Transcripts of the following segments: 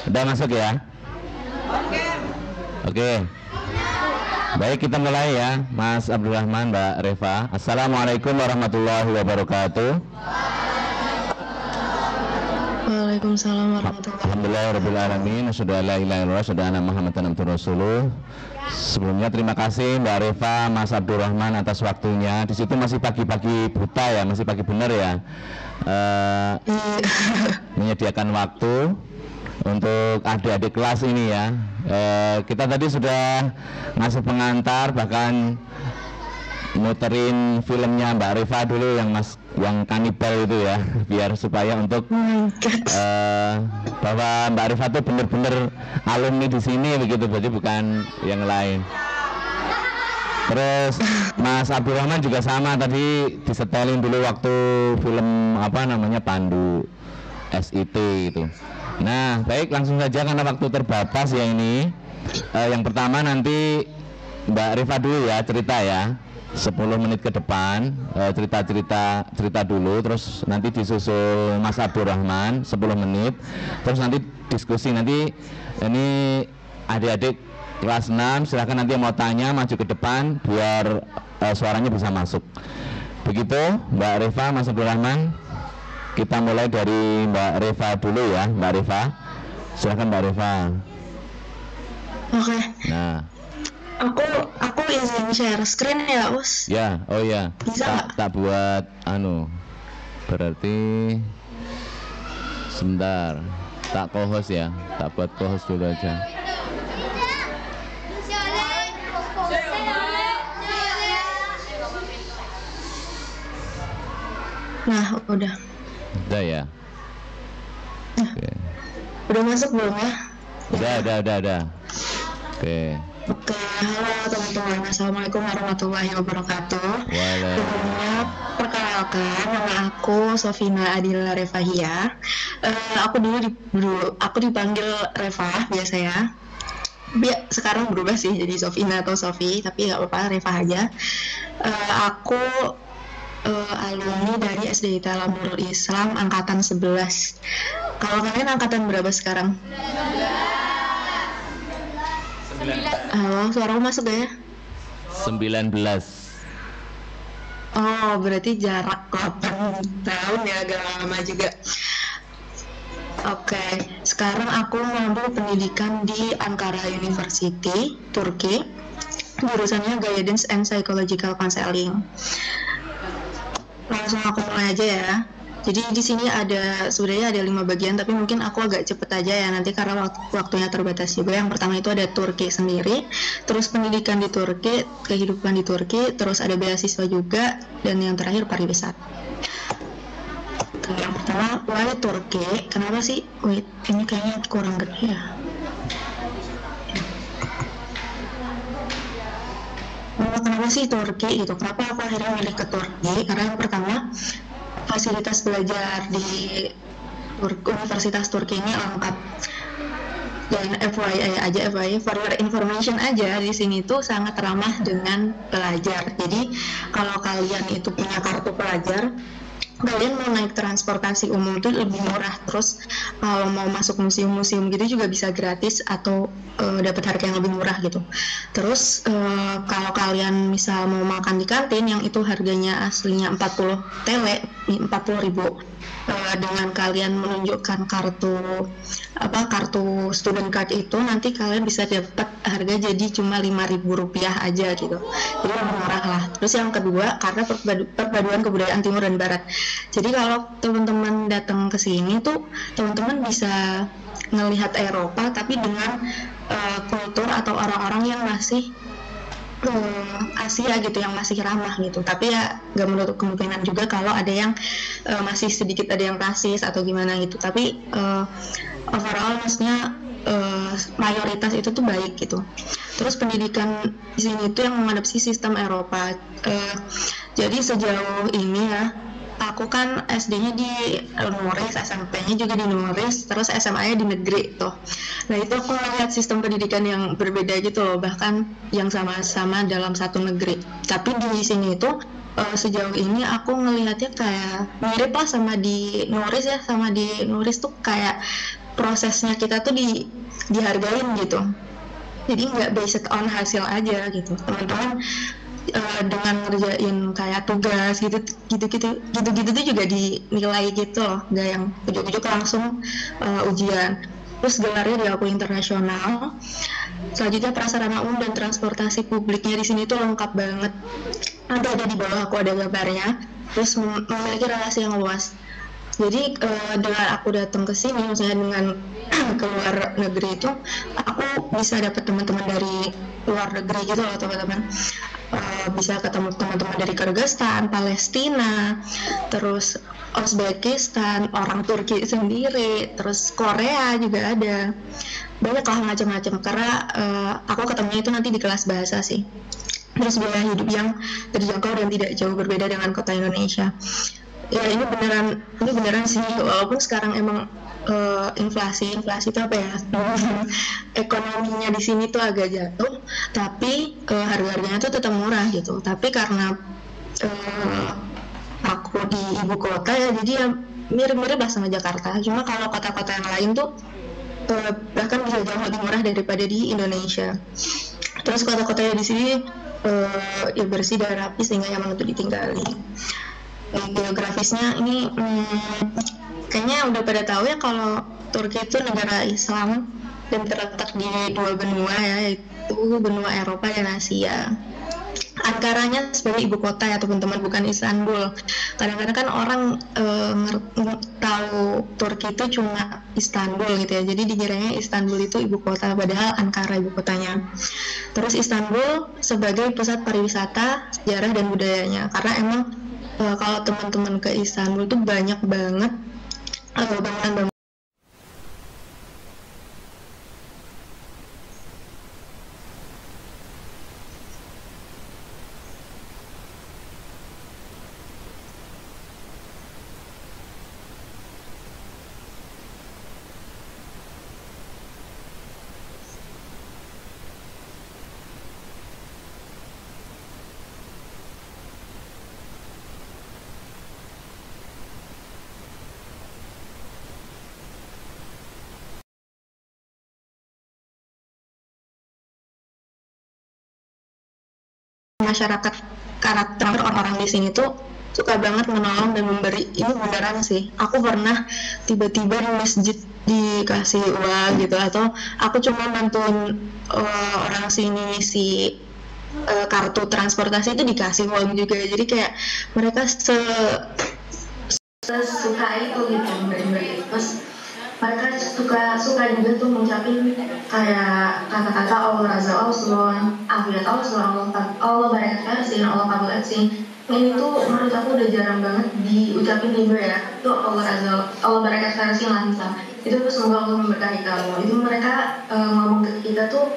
Udah masuk ya? Oke. Baik, kita mulai ya, Mas Abdurrahman, Mbak Reva. Assalamualaikum warahmatullahi wabarakatuh. Waalaikumsalam warahmatullahi wabarakatuh. Alhamdulillahirrahmanirrahim. Sudah la ilaha illallah, sudah ana Muhammadan abduhu rasuluh. Sebelumnya terima kasih Mbak Reva, Mas Abdurrahman atas waktunya. Di situ masih pagi-pagi buta ya, masih pagi benar ya. Menyediakan waktu untuk adik-adik kelas ini ya. Kita tadi sudah ngasih pengantar, bahkan muterin filmnya Mbak Reva dulu yang kanibal itu ya, biar supaya untuk bahwa Mbak Reva itu benar-benar alumni di sini begitu, jadi bukan yang lain. Terus Mas Abdurrahman juga sama, tadi disetelin dulu waktu film Pandu SIT itu. Nah, baik, langsung saja karena waktu terbatas ya ini. Yang pertama nanti Mbak Reva dulu ya, cerita ya. 10 menit ke depan cerita dulu, terus nanti disusul Mas Abdurrahman 10 menit, terus nanti diskusi. Nanti ini adik-adik kelas 6 silahkan nanti yang mau tanya maju ke depan biar suaranya bisa masuk. Begitu Mbak Reva, Mas Abdurrahman. Kita mulai dari Mbak Reva dulu ya, Mbak Reva. Silahkan Mbak Reva. Oke. Nah, Aku izin share screen ya, Us. ya, oh ya. Bisa Tak buat berarti sebentar. Tak co-host ya, tak buat co-host dulu aja. Nah, udah. Udah ya. Nah, Oke. udah masuk belum ya? Udah. Oke. Oke, halo teman-teman. Assalamualaikum warahmatullahi wabarakatuh. Sebelumnya perkenalkan, nama aku Sofina Adila Revahia. Aku dipanggil Reva biasa ya. Sekarang berubah sih jadi Sofina atau Sofi, tapi nggak apa-apa, Reva aja. Aku alumni dari SD Italam Nurul Islam angkatan 11. Kalau kalian angkatan berapa sekarang? 19. Halo, suara masuk gak ya? 19. Oh, berarti jarak 8 tahun ya, agak lama juga. Oke, sekarang aku mengambil pendidikan di Ankara University, Turki. Jurusannya Guidance and Psychological Counseling. Langsung aku mulai aja ya. Jadi di sini sebenarnya ada 5 bagian, tapi mungkin aku agak cepet aja ya nanti karena waktunya terbatas juga. Yang pertama itu ada Turki sendiri, terus pendidikan di Turki, kehidupan di Turki, terus ada beasiswa juga, dan yang terakhir pariwisata. Yang pertama, why Turki? Kenapa sih? Wait, ini kayaknya kurang gede ya. Kenapa sih Turki gitu? Kenapa aku akhirnya milih ke Turki? Karena yang pertama, fasilitas belajar di Universitas Turki ini lengkap. Dan FYI for your information aja, di sini tuh sangat ramah dengan pelajar. Jadi kalau kalian itu punya kartu pelajar, kalian mau naik transportasi umum tuh lebih murah. Terus kalau mau masuk museum-museum gitu juga bisa gratis atau dapat harga yang lebih murah gitu. Terus kalau kalian misal mau makan di kantin yang itu harganya aslinya 40 TL, 40.000, dengan kalian menunjukkan kartu student card itu, nanti kalian bisa dapat harga jadi cuma 5.000 rupiah aja gitu. Jadi lebih murah lah. Terus yang kedua, karena perpaduan kebudayaan timur dan barat. Jadi kalau teman-teman datang ke sini tuh teman-teman bisa ngelihat Eropa tapi dengan kultur atau orang-orang yang masih Asia gitu, yang masih ramah gitu. Tapi ya gak menutup kemungkinan juga kalau ada yang masih sedikit ada yang rasis atau gimana gitu. Tapi overall maksudnya mayoritas itu tuh baik gitu. Terus pendidikan di sini tuh yang mengadopsi sistem Eropa. Jadi sejauh ini ya, aku kan SD-nya di Nuris, SMP-nya juga di Nuris, terus SMA-nya di negeri tuh. Nah itu aku lihat sistem pendidikan yang berbeda gitu loh, bahkan yang sama-sama dalam satu negeri. Tapi di sini itu sejauh ini aku ngelihatnya kayak mirip lah sama di Nuris ya, sama di Nuris tuh kayak prosesnya kita tuh dihargain gitu. Jadi nggak based on hasil aja gitu. Teman-teman dengan ngerjain kayak tugas gitu tuh juga dinilai gitu loh, nggak yang ujuk-ujuk langsung ujian. Terus gelarnya diakui internasional. Selanjutnya prasarana umum dan transportasi publiknya di sini tuh lengkap banget. Nanti ada di bawah aku ada gambarnya. Terus memiliki relasi yang luas. Jadi dengan aku datang ke sini, misalnya dengan ke luar negeri itu, aku bisa dapat teman-teman dari luar negeri gitu loh teman-teman. Bisa ketemu teman-teman dari Kyrgyzstan, Palestina, terus Uzbekistan, orang Turki sendiri, terus Korea juga ada. Banyak lah macam-macam karena aku ketemunya itu nanti di kelas bahasa sih. Terus biaya hidup yang terjangkau dan tidak jauh berbeda dengan kota Indonesia. Ya ini beneran sih, walaupun sekarang emang inflasi itu apa ya, ekonominya di sini tuh agak jatuh, tapi harga-harganya tuh tetap murah gitu. Tapi karena aku di ibu kota ya, jadi ya mirip-mirip lah sama Jakarta. Cuma kalau kota-kota yang lain tuh bahkan bisa jauh lebih murah daripada di Indonesia. Terus kota-kotanya di sini ya bersih dan rapi sehingga nyaman untuk ditinggali. Geografisnya ini kayaknya udah pada tahu ya kalau Turki itu negara Islam dan terletak di dua benua ya, yaitu benua Eropa dan Asia. Ankaranya sebagai ibu kota ya teman-teman, bukan Istanbul. Kadang-kadang kan orang tahu Turki itu cuma Istanbul gitu ya, jadi dikiranya Istanbul itu ibu kota, padahal Ankara ibu kotanya. Terus Istanbul sebagai pusat pariwisata, sejarah dan budayanya, karena emang kalau teman-teman ke Istanbul tuh banyak banget bangunan-bangunan masyarakat, karakter orang-orang di sini tuh suka banget menolong dan memberi. Ini beneran sih, aku pernah tiba-tiba di masjid dikasih uang gitu, atau aku cuma bantuin orang sini ngisi kartu transportasi itu dikasih uang juga. Jadi kayak mereka sesuka itu gitu memberi. Terus mereka suka juga tuh ngucapin kayak kata-kata Allah Razak Allah, Afiyat Allah, Allah Barakat sih, Allah Kabulat sih. Ini tuh menurut aku udah jarang banget diucapin di ya. Itu Allah Razak Allah Barakat sih lah misal. Itu tuh semoga Allah memberkahi kamu. Itu mereka ngomong ke kita tuh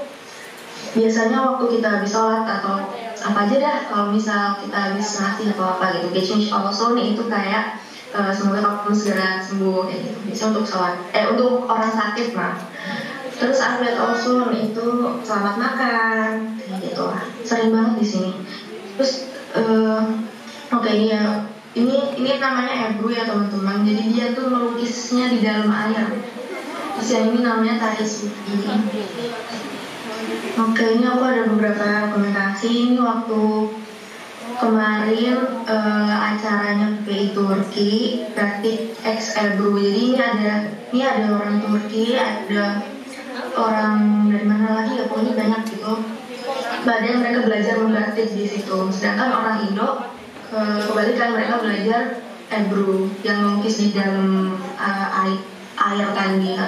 biasanya waktu kita habis sholat atau apa aja dah, kalau misal kita habis ngasih atau apa gitu. Biasanya Allah nih itu kayak semoga kamu segera sembuh kayak gitu. Bisa untuk sholat, untuk orang sakit mah. Terus Afiyat Ausun itu selamat makan kayak gitu lah. Sering banget di sini. Terus oke, ini namanya Ebru ya teman-teman. Jadi dia tuh melukisnya di dalam air. Terus yang ini namanya tari sufi. Oke, ini aku ada beberapa dokumentasi. Ini waktu kemarin acaranya PPI Turki, Praktik X Ebru. Jadi ini ada orang Turki, ada orang dari mana lagi ya, pokoknya banyak gitu. Badan mereka belajar membatik di situ. Sedangkan orang Indo kebalikan, mereka belajar Ebru yang melukis di dalam air tadi.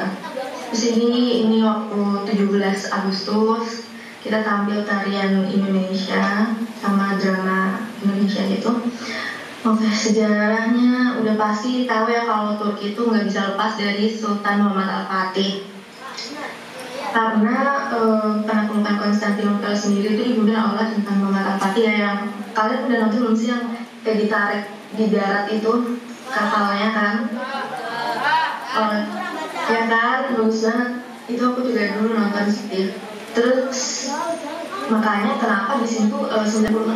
Terus ini waktu 17 Agustus kita tampil tarian Indonesia sama drama Indonesia gitu. Oke, sejarahnya udah pasti tahu ya kalau Turki itu nggak bisa lepas dari Sultan Muhammad Al-Fatih. Karena penaklukan Konstantinopel sendiri itu dipimpin oleh Sultan Muhammad Al-Fatih ya, yang kalian udah nonton belum sih yang kayak ditarik di darat itu kapalnya kan? Ya kan, bagus banget. Itu aku juga dulu nonton sih. Terus makanya kenapa di sini tuh 96%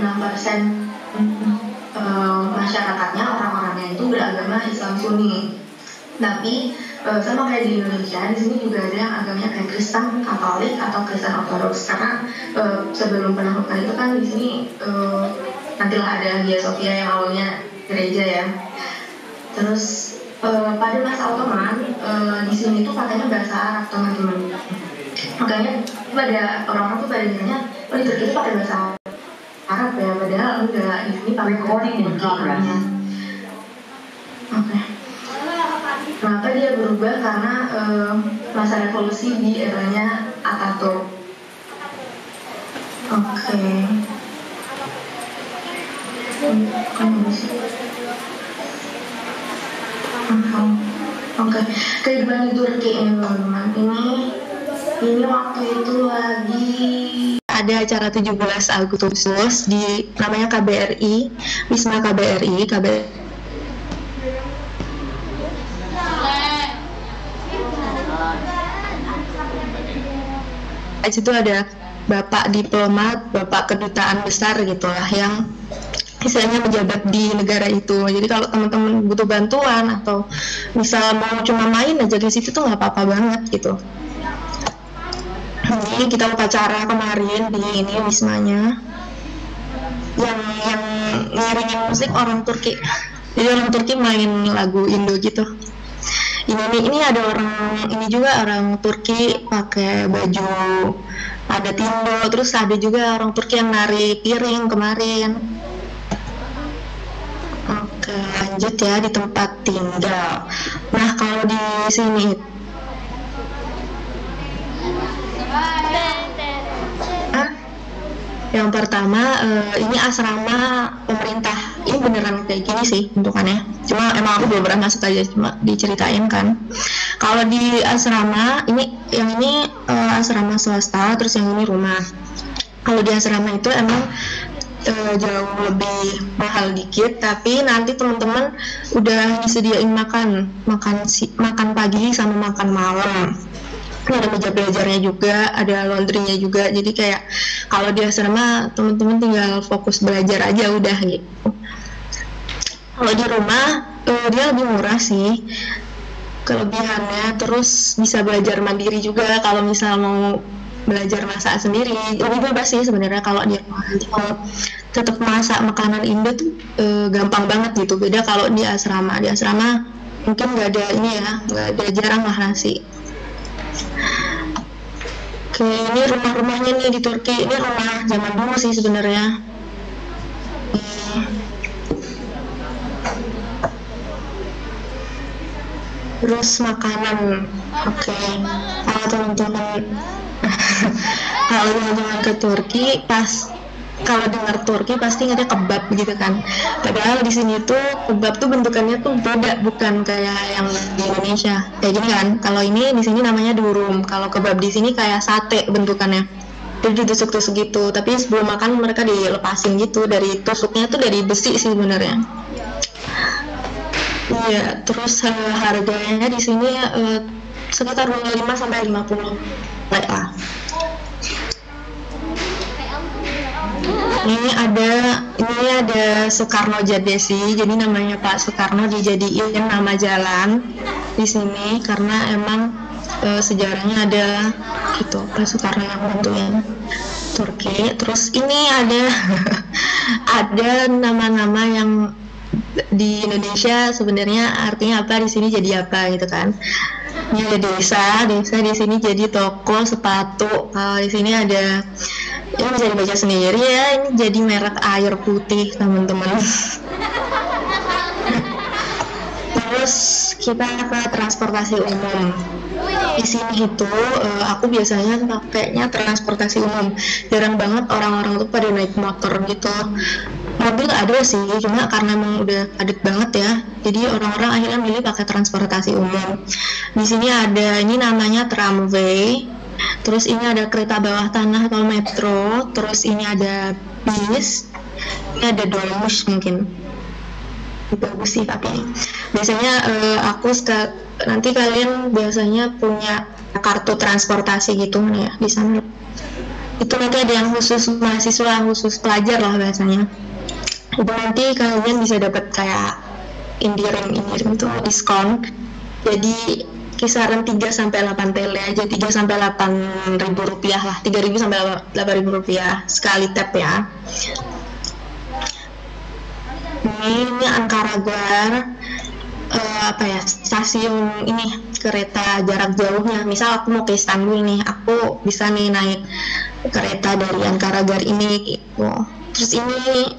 masyarakatnya, orang-orangnya itu beragama Islam Sunni. Tapi sama kayak di Indonesia, di sini juga ada yang agamanya kayak Kristen Katolik atau Kristen Ortodoks, karena sebelum penaklukan itu kan di sini nantilah ada Hagia Sophia yang awalnya gereja ya. Terus pada masa Ottoman di sini tuh katanya bahasa Arab teman-teman. Makanya pada orang-orang tuh pada bilangnya, oh di Turki itu pakai bahasa Arab ya, padahal enggak, di sini pakai Turki namanya. Oke. Kenapa dia berubah? Karena masa revolusi di eranya Ataturk. Oke. Oke. Kehidupan di Turki ini teman-teman. Ini waktu itu lagi ada acara 17 Agustus di namanya KBRI, Wisma KBRI. Di situ ada bapak diplomat, bapak kedutaan besar gitulah yang istilahnya menjabat di negara itu. Jadi kalau teman-teman butuh bantuan atau misal mau cuma main aja di situ tuh nggak apa-apa banget gitu. Ini kita upacara kemarin di ini wismanya, yang ngiringin musik orang Turki. Jadi orang Turki main lagu Indo gitu. Ini ada ini juga orang Turki pakai baju adat Indo, terus ada juga orang Turki yang nari piring kemarin. Oke, lanjut ya di tempat tinggal. Nah, kalau di sini yang pertama ini asrama pemerintah. Ini beneran kayak gini sih bentukannya. Cuma emang aku belum pernah masuk aja, cuma diceritain kan. Kalau di asrama yang ini asrama swasta, terus yang ini rumah. Kalau di asrama itu emang jauh lebih mahal dikit, tapi nanti teman-teman udah disediain makan pagi sama makan malam. Ada meja belajarnya juga, ada laundrynya juga. Jadi kayak kalau di asrama teman-teman tinggal fokus belajar aja udah gitu. Kalau di rumah dia lebih murah sih kelebihannya, terus bisa belajar mandiri juga. Kalau misal mau belajar masak sendiri lebih bebas sih sebenarnya. Kalau di rumah nanti kalau tetap masak makanan Indo tuh gampang banget gitu. Beda kalau di asrama mungkin nggak ada nggak ada, jarang lah nasi. Oke, ini rumah-rumahnya nih di Turki. Ini rumah zaman dulu sih sebenarnya. Terus makanan, oke. Kalau teman-teman ke Turki, kalau dengar Turki pasti ada kebab gitu kan. Padahal di sini tuh kebab tuh bentukannya tuh beda, bukan kayak yang di Indonesia. Kayak gini kan. Kalau ini di sini namanya durum. Kalau kebab di sini kayak sate bentukannya. Jadi ditusuk-tusuk gitu. Tapi sebelum makan mereka dilepasin gitu dari tusuknya tuh dari besi sih sebenarnya. Iya, terus harganya di sini sekitar 25 sampai 50 lah. Ini ada Soekarno Jadesi, jadi namanya Pak Soekarno dijadiin nama jalan di sini karena emang sejarahnya ada gitu, Pak Soekarno yang bantuin Turki. Terus ini ada nama-nama yang di Indonesia sebenarnya artinya apa, di sini jadi apa gitu kan. Ini ada desa di sini jadi toko sepatu. Di sini ada, ini bisa dibaca sendiri ya, ini jadi merek air putih teman-teman. Terus kita ke transportasi umum. Di sini itu aku biasanya pakainya transportasi umum. Jarang banget orang-orang tuh pada naik motor gitu. Mobil ada sih, cuma karena emang udah padat banget ya, jadi orang-orang akhirnya milih pakai transportasi umum. Di sini ada, ini namanya tramway, terus ini ada kereta bawah tanah atau metro, terus ini ada bis, ini ada dolmuş mungkin. Bagus sih tapi biasanya nanti kalian biasanya punya kartu transportasi gitu ya di sana. Itu nanti ada yang khusus mahasiswa, khusus pelajar lah biasanya. Itu nanti kalian bisa dapat kayak indirim itu diskon. Jadi kisaran 3 sampai 8 tele aja, 3 sampai 8 ribu rupiah lah, 3.000 sampai 8 ribu rupiah sekali tap ya. Ini Ankara Gar, stasiun ini kereta jarak jauhnya. Misal aku mau ke Istanbul nih, aku bisa nih naik kereta dari Ankara Gar ini gitu. Terus ini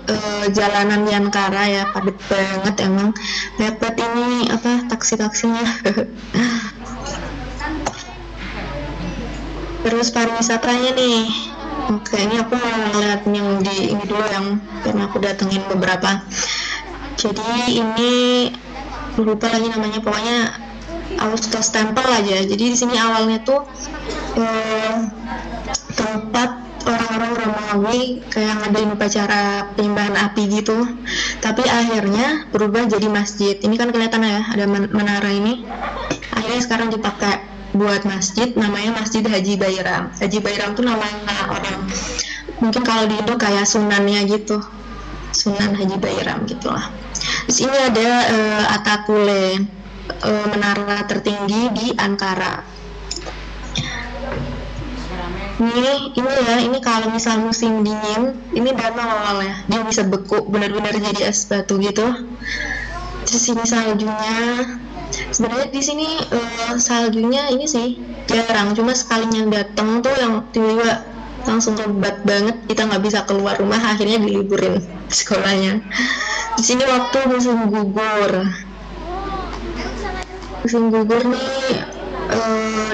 jalanan di Ankara ya, padat banget emang, mepet ini taksi-taksinya. Terus pariwisatanya nih, oke, ini aku mau ngeliat yang ini dulu yang pernah aku datengin beberapa. Jadi ini lupa lagi namanya, pokoknya Austos Temple aja. Jadi di sini awalnya tuh tempat orang-orang Romawi kayak ngadain upacara penyembahan api gitu, tapi akhirnya berubah jadi masjid. Ini kan kelihatan ya, ada menara ini. Akhirnya sekarang dipakai buat masjid, namanya Masjid Haji Bairam. Haji Bairam tuh namanya orang, mungkin kalau di Indo kayak sunannya gitu, Sunan Haji Bairam gitulah. Terus ini ada Atakule, menara tertinggi di Ankara. Ini kalau misal musim dingin, ini danau awalnya, dia bisa beku, benar-benar jadi es batu gitu. Terus ini saljunya, sebenarnya di sini saljunya ini sih jarang, cuma sekalinya datang tuh yang tiba-tiba langsung lebat banget, kita nggak bisa keluar rumah, akhirnya diliburin sekolahnya. Di sini waktu musim gugur nih,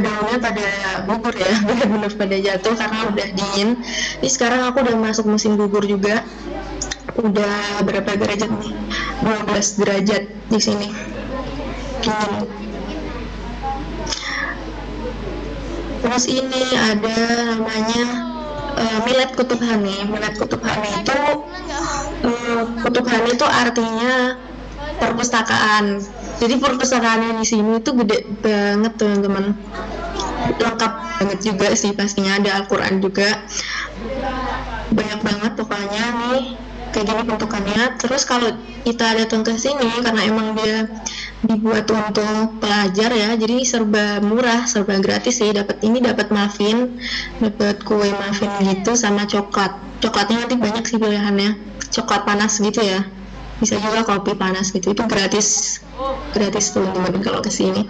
daunnya pada gugur ya, benar-benar pada jatuh karena udah dingin. Ini sekarang aku udah masuk musim gugur juga, udah berapa derajat nih, 12 derajat di sini, dingin. Terus ini ada namanya Millet Kutub Hani. Millet Kutub Hani itu Kutub Hani itu artinya perpustakaan. Jadi perpustakaannya di sini itu gede banget teman-teman, lengkap banget juga sih, pastinya ada Al-Quran juga, banyak banget pokoknya nih kayak gini bentukannya. Terus kalau kita datang ke sini, karena emang dia dibuat untuk pelajar ya, jadi serba murah, serba gratis sih. Dapat muffin, dapat kue muffin gitu sama coklat. Coklatnya nanti banyak sih pilihannya, coklat panas gitu ya, bisa juga kopi panas gitu, itu gratis teman-teman kalau kesini.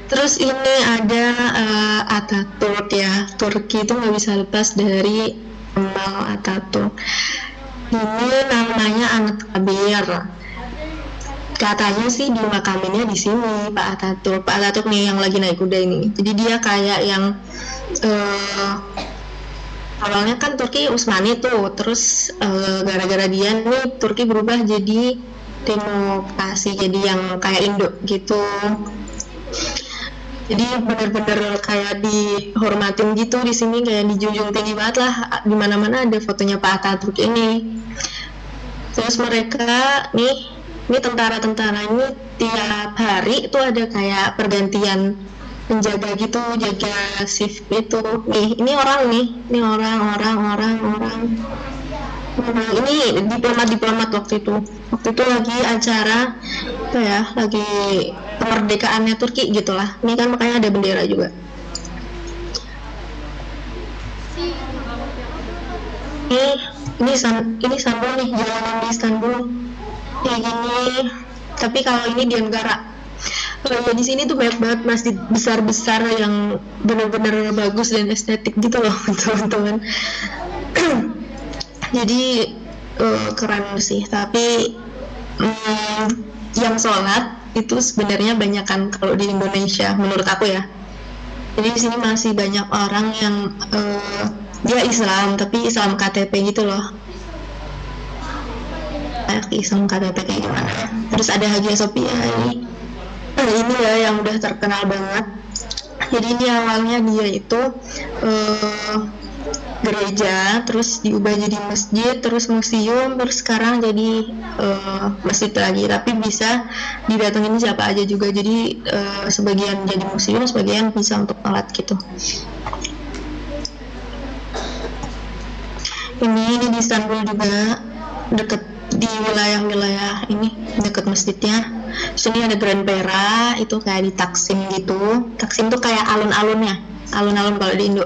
Terus ini ada Ataturk ya, Turki itu nggak bisa lepas dari Kemal Ataturk. Ini namanya Ahmet Kabir, katanya sih dimakaminnya di sini Pak Ataturk nih yang lagi naik kuda ini. Jadi dia kayak yang awalnya kan Turki Utsmani tuh, terus gara-gara dia nih Turki berubah jadi demokrasi, jadi yang kayak Indo gitu. Jadi benar-benar kayak dihormatin gitu di sini, kayak dijunjung tinggi banget lah. Di mana-mana ada fotonya Pak Ataturk ini. Terus mereka nih tentara-tentara ini tiap hari itu ada kayak pergantian penjaga gitu, jaga shift itu. Ini orang. Ini diplomat waktu itu lagi acara lagi kemerdekaannya Turki gitulah. Ini kan makanya ada bendera juga. Ini Istanbul nih, jalanan di Istanbul kayak gini. Tapi kalau ini di Ankara, di sini tuh banyak banget masjid besar-besar yang benar-benar bagus dan estetik gitu loh teman-teman. Jadi keren sih. Tapi yang sholat itu sebenarnya banyak kan kalau di Indonesia menurut aku ya. Jadi di sini masih banyak orang yang dia Islam tapi Islam KTP gitu loh. Islam KTP kayak gimana. Terus ada Hagia Sophia ini ya yang udah terkenal banget. Jadi ini awalnya dia itu gereja, terus diubah jadi masjid, terus museum, terus sekarang jadi masjid lagi. Tapi bisa didatengin siapa aja juga. Jadi sebagian jadi museum, sebagian bisa untuk sholat gitu. Ini di Istanbul juga, deket di wilayah-wilayah ini dekat masjidnya. Sini ada Grand Pera, itu kayak di Taksim gitu. Taksim tuh kayak alun-alunnya, alun-alun kalau di Indo.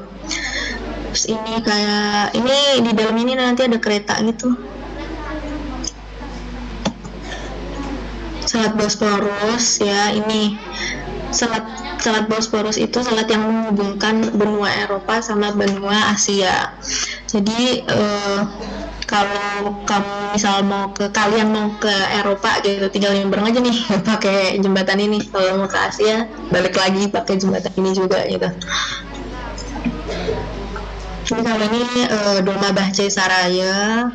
Terus ini kayak ini di dalam ini nanti ada kereta gitu. Selat Bosporus ya, ini Selat Bosporus itu selat yang menghubungkan benua Eropa sama benua Asia. Jadi kalau kamu misal kalian mau ke Eropa gitu, tinggal nyebrang aja nih pakai jembatan ini. Kalau mau ke Asia, balik lagi pakai jembatan ini juga gitu. Jadi kalau ini Dolma Bahce Saraya,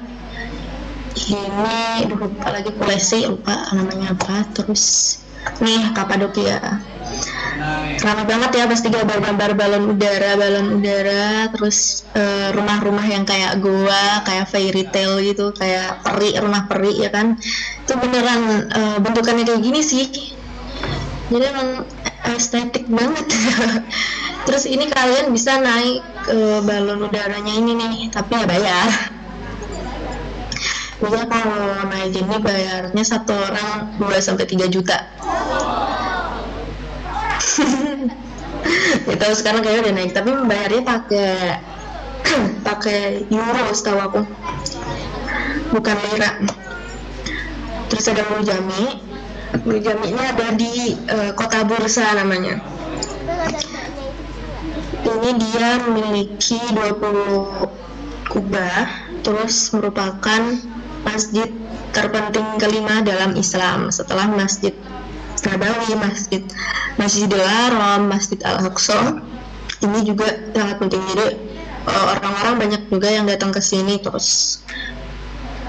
ini lupa lagi Polesi, lupa namanya apa. Terus nih Kapadokia, ramai banget ya, pasti gambar balon udara, terus rumah-rumah yang kayak goa, kayak fairy tale gitu, kayak peri, rumah peri ya kan. Itu beneran bentukannya kayak gini sih, jadi emang estetik banget. Terus ini kalian bisa naik balon udaranya ini nih, tapi ya bayar. Biasanya kalau naik ini bayarnya satu orang 2-3 juta. Gitu, sekarang kayaknya udah naik, tapi membayarnya pakai euro setahu aku, bukan lira. Terus ada Murjami ini ada di kota Bursa namanya. Ini dia memiliki 20 kubah, terus merupakan masjid terpenting kelima dalam Islam setelah Masjid Nabawi, Masjidil Haram, Masjid Al-Aqsa. Ini juga sangat penting, jadi orang-orang banyak juga yang datang ke sini. Terus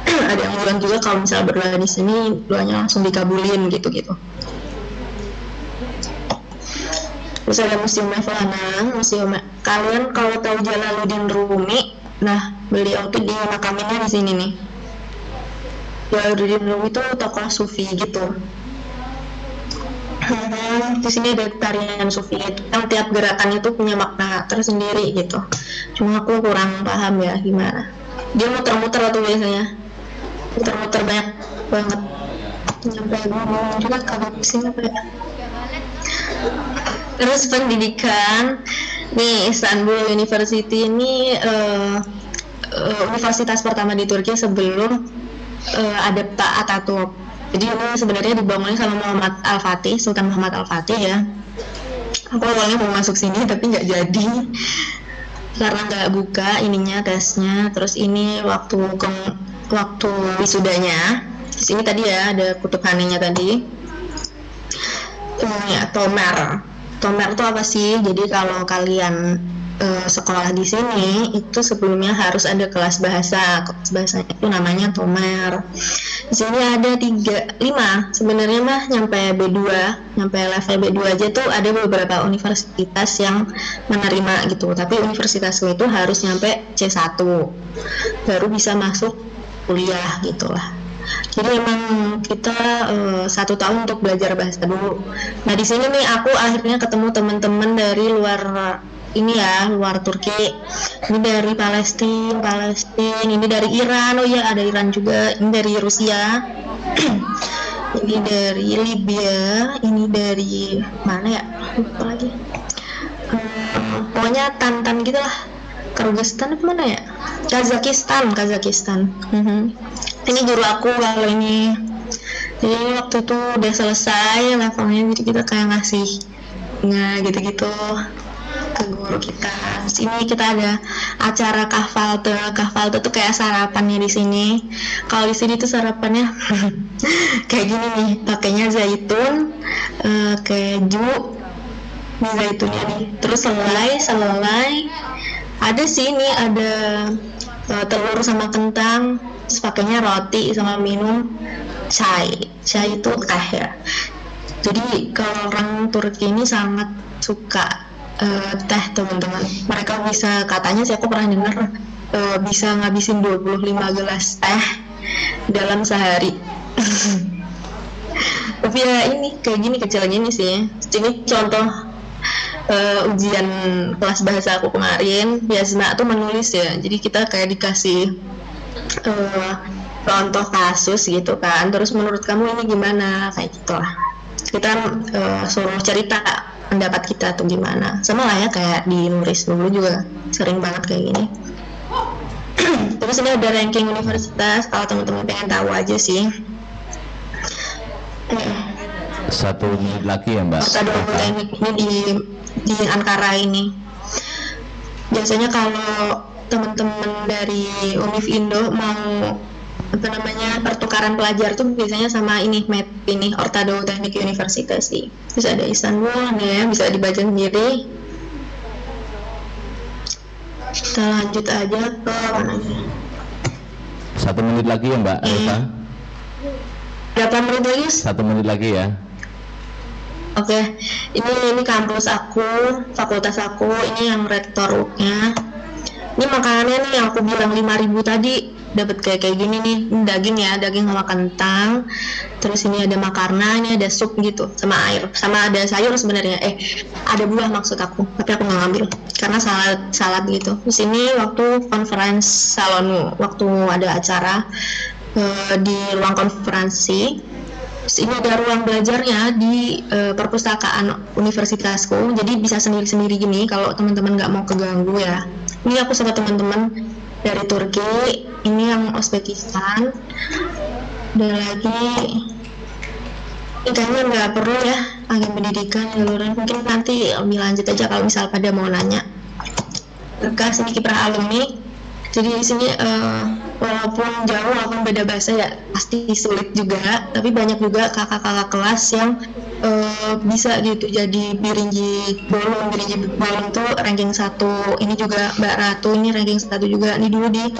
ada yang bilang juga kalau misalnya berdoa di sini doanya langsung dikabulin gitu-gitu. Terus ada Museum Mevlana, kalian kalau tahu Jalaluddin Rumi, nah beliau tuh dimakaminnya di sini nih. Jalaluddin Rumi itu tokoh sufi gitu. Di sini ada tarian sufi yang tiap gerakan itu punya makna tersendiri gitu. Cuma aku kurang paham ya gimana. Dia muter-muter tuh biasanya, muter-muter banyak banget. Sampai ngomong juga kalau pusing apa ya. Terus pendidikan nih, Istanbul University ini universitas pertama di Turki sebelum ada Pak Atatürk. Jadi ini sebenarnya dibangun sama Muhammad Al-Fatih, Sultan Muhammad Al-Fatih ya. Aku awalnya mau masuk sini tapi nggak jadi karena nggak buka ininya tesnya. Terus ini waktu wisudanya. Di sini tadi ya ada kutub Hanenya tadi. Ya, Tomer itu apa sih? Jadi kalau kalian sekolah di sini itu sebelumnya harus ada kelas bahasa. Kelas bahasanya itu namanya Tomer. Di sini ada 5 sebenarnya mah, nyampe B2, nyampe level B2 aja tuh ada beberapa universitas yang menerima gitu. Tapi universitasku itu harus nyampe C1 baru bisa masuk kuliah gitulah. Jadi emang kita 1 tahun untuk belajar bahasa dulu. Nah di sini nih aku akhirnya ketemu teman-teman dari luar ini ya, luar Turki. Ini dari Palestina, ini dari Iran, oh iya ada Iran juga, ini dari Rusia, ini dari Libya, ini dari mana ya, lupa lagi. Pokoknya Tantan gitulah, Kyrgyzstan apa mana ya, Kazakhstan. Ini guru aku kalau ini. Jadi waktu itu udah selesai levelnya, jadi kita kayak ngasih gitu-gitu ke guru kita. Terus ini kita ada acara kahvalte tuh kayak sarapannya di sini. Kalau di sini tuh sarapannya kayak gini nih, pakainya zaitun, keju, ini zaitunnya nih. Terus selai, ada sih ini ada telur sama kentang. Terus pakainya roti sama minum chai itu teh ya. Jadi kalau orang Turki ini sangat suka teh teman-teman. Mereka bisa, katanya sih aku pernah dengar bisa ngabisin 25 gelas teh dalam sehari. Tapi ya ini kayak gini, kecil gini sih. Ini contoh ujian kelas bahasa aku kemarin. Biasanya tuh menulis ya. Jadi kita kayak dikasih contoh kasus gitu kan, terus menurut kamu ini gimana, kayak gitu lah. Kita suruh cerita pendapat kita tuh gimana, sama lah ya kayak di Nuris dulu juga sering banget kayak gini. Terus ini ada ranking universitas, kalau teman-teman pengen tahu aja sih. 1 menit lagi ya Mbak. Teknik ini di Ankara ini. Biasanya kalau teman-teman dari Univ Indo mau pertukaran pelajar tuh biasanya sama ini MET ini Ortado Teknik Universitas sih. Terus ada Istanbul ya, bisa dibaca sendiri. Kita lanjut aja ke mana nih? 1 menit lagi ya Mbak Reva. Berapa menit lagi? 1 menit lagi ya. Oke, ini kampus aku, fakultas aku, ini yang rektornya. Ini makanannya nih yang aku bilang 5.000 tadi, dapat kayak gini nih, daging ya, daging sama kentang. Terus ini ada makarna, ini ada sup gitu, sama air, sama ada sayur sebenarnya. Ada buah maksud aku, tapi aku nggak ngambil karena salad gitu. Terus ini waktu conference salonu, waktu ada acara di ruang konferensi. Terus ini ada ruang belajarnya di perpustakaan universitasku, jadi bisa sendiri-sendiri gini kalau teman-teman nggak mau keganggu ya. Ini aku sama teman-teman dari Turki, ini yang Uzbekistan. Ada lagi, ini kayaknya nggak perlu ya, agen pendidikan, jaluran mungkin nanti lebih lanjut aja kalau misal pada mau nanya. Bekas ini kiprah alumni. Jadi di sini walaupun jauh, walaupun beda bahasa ya pasti sulit juga, tapi banyak juga kakak-kakak kelas yang bisa gitu jadi birinji bolong tuh ranking 1. Ini juga Mbak Ratu, ini ranking 1 juga. Ini dulu di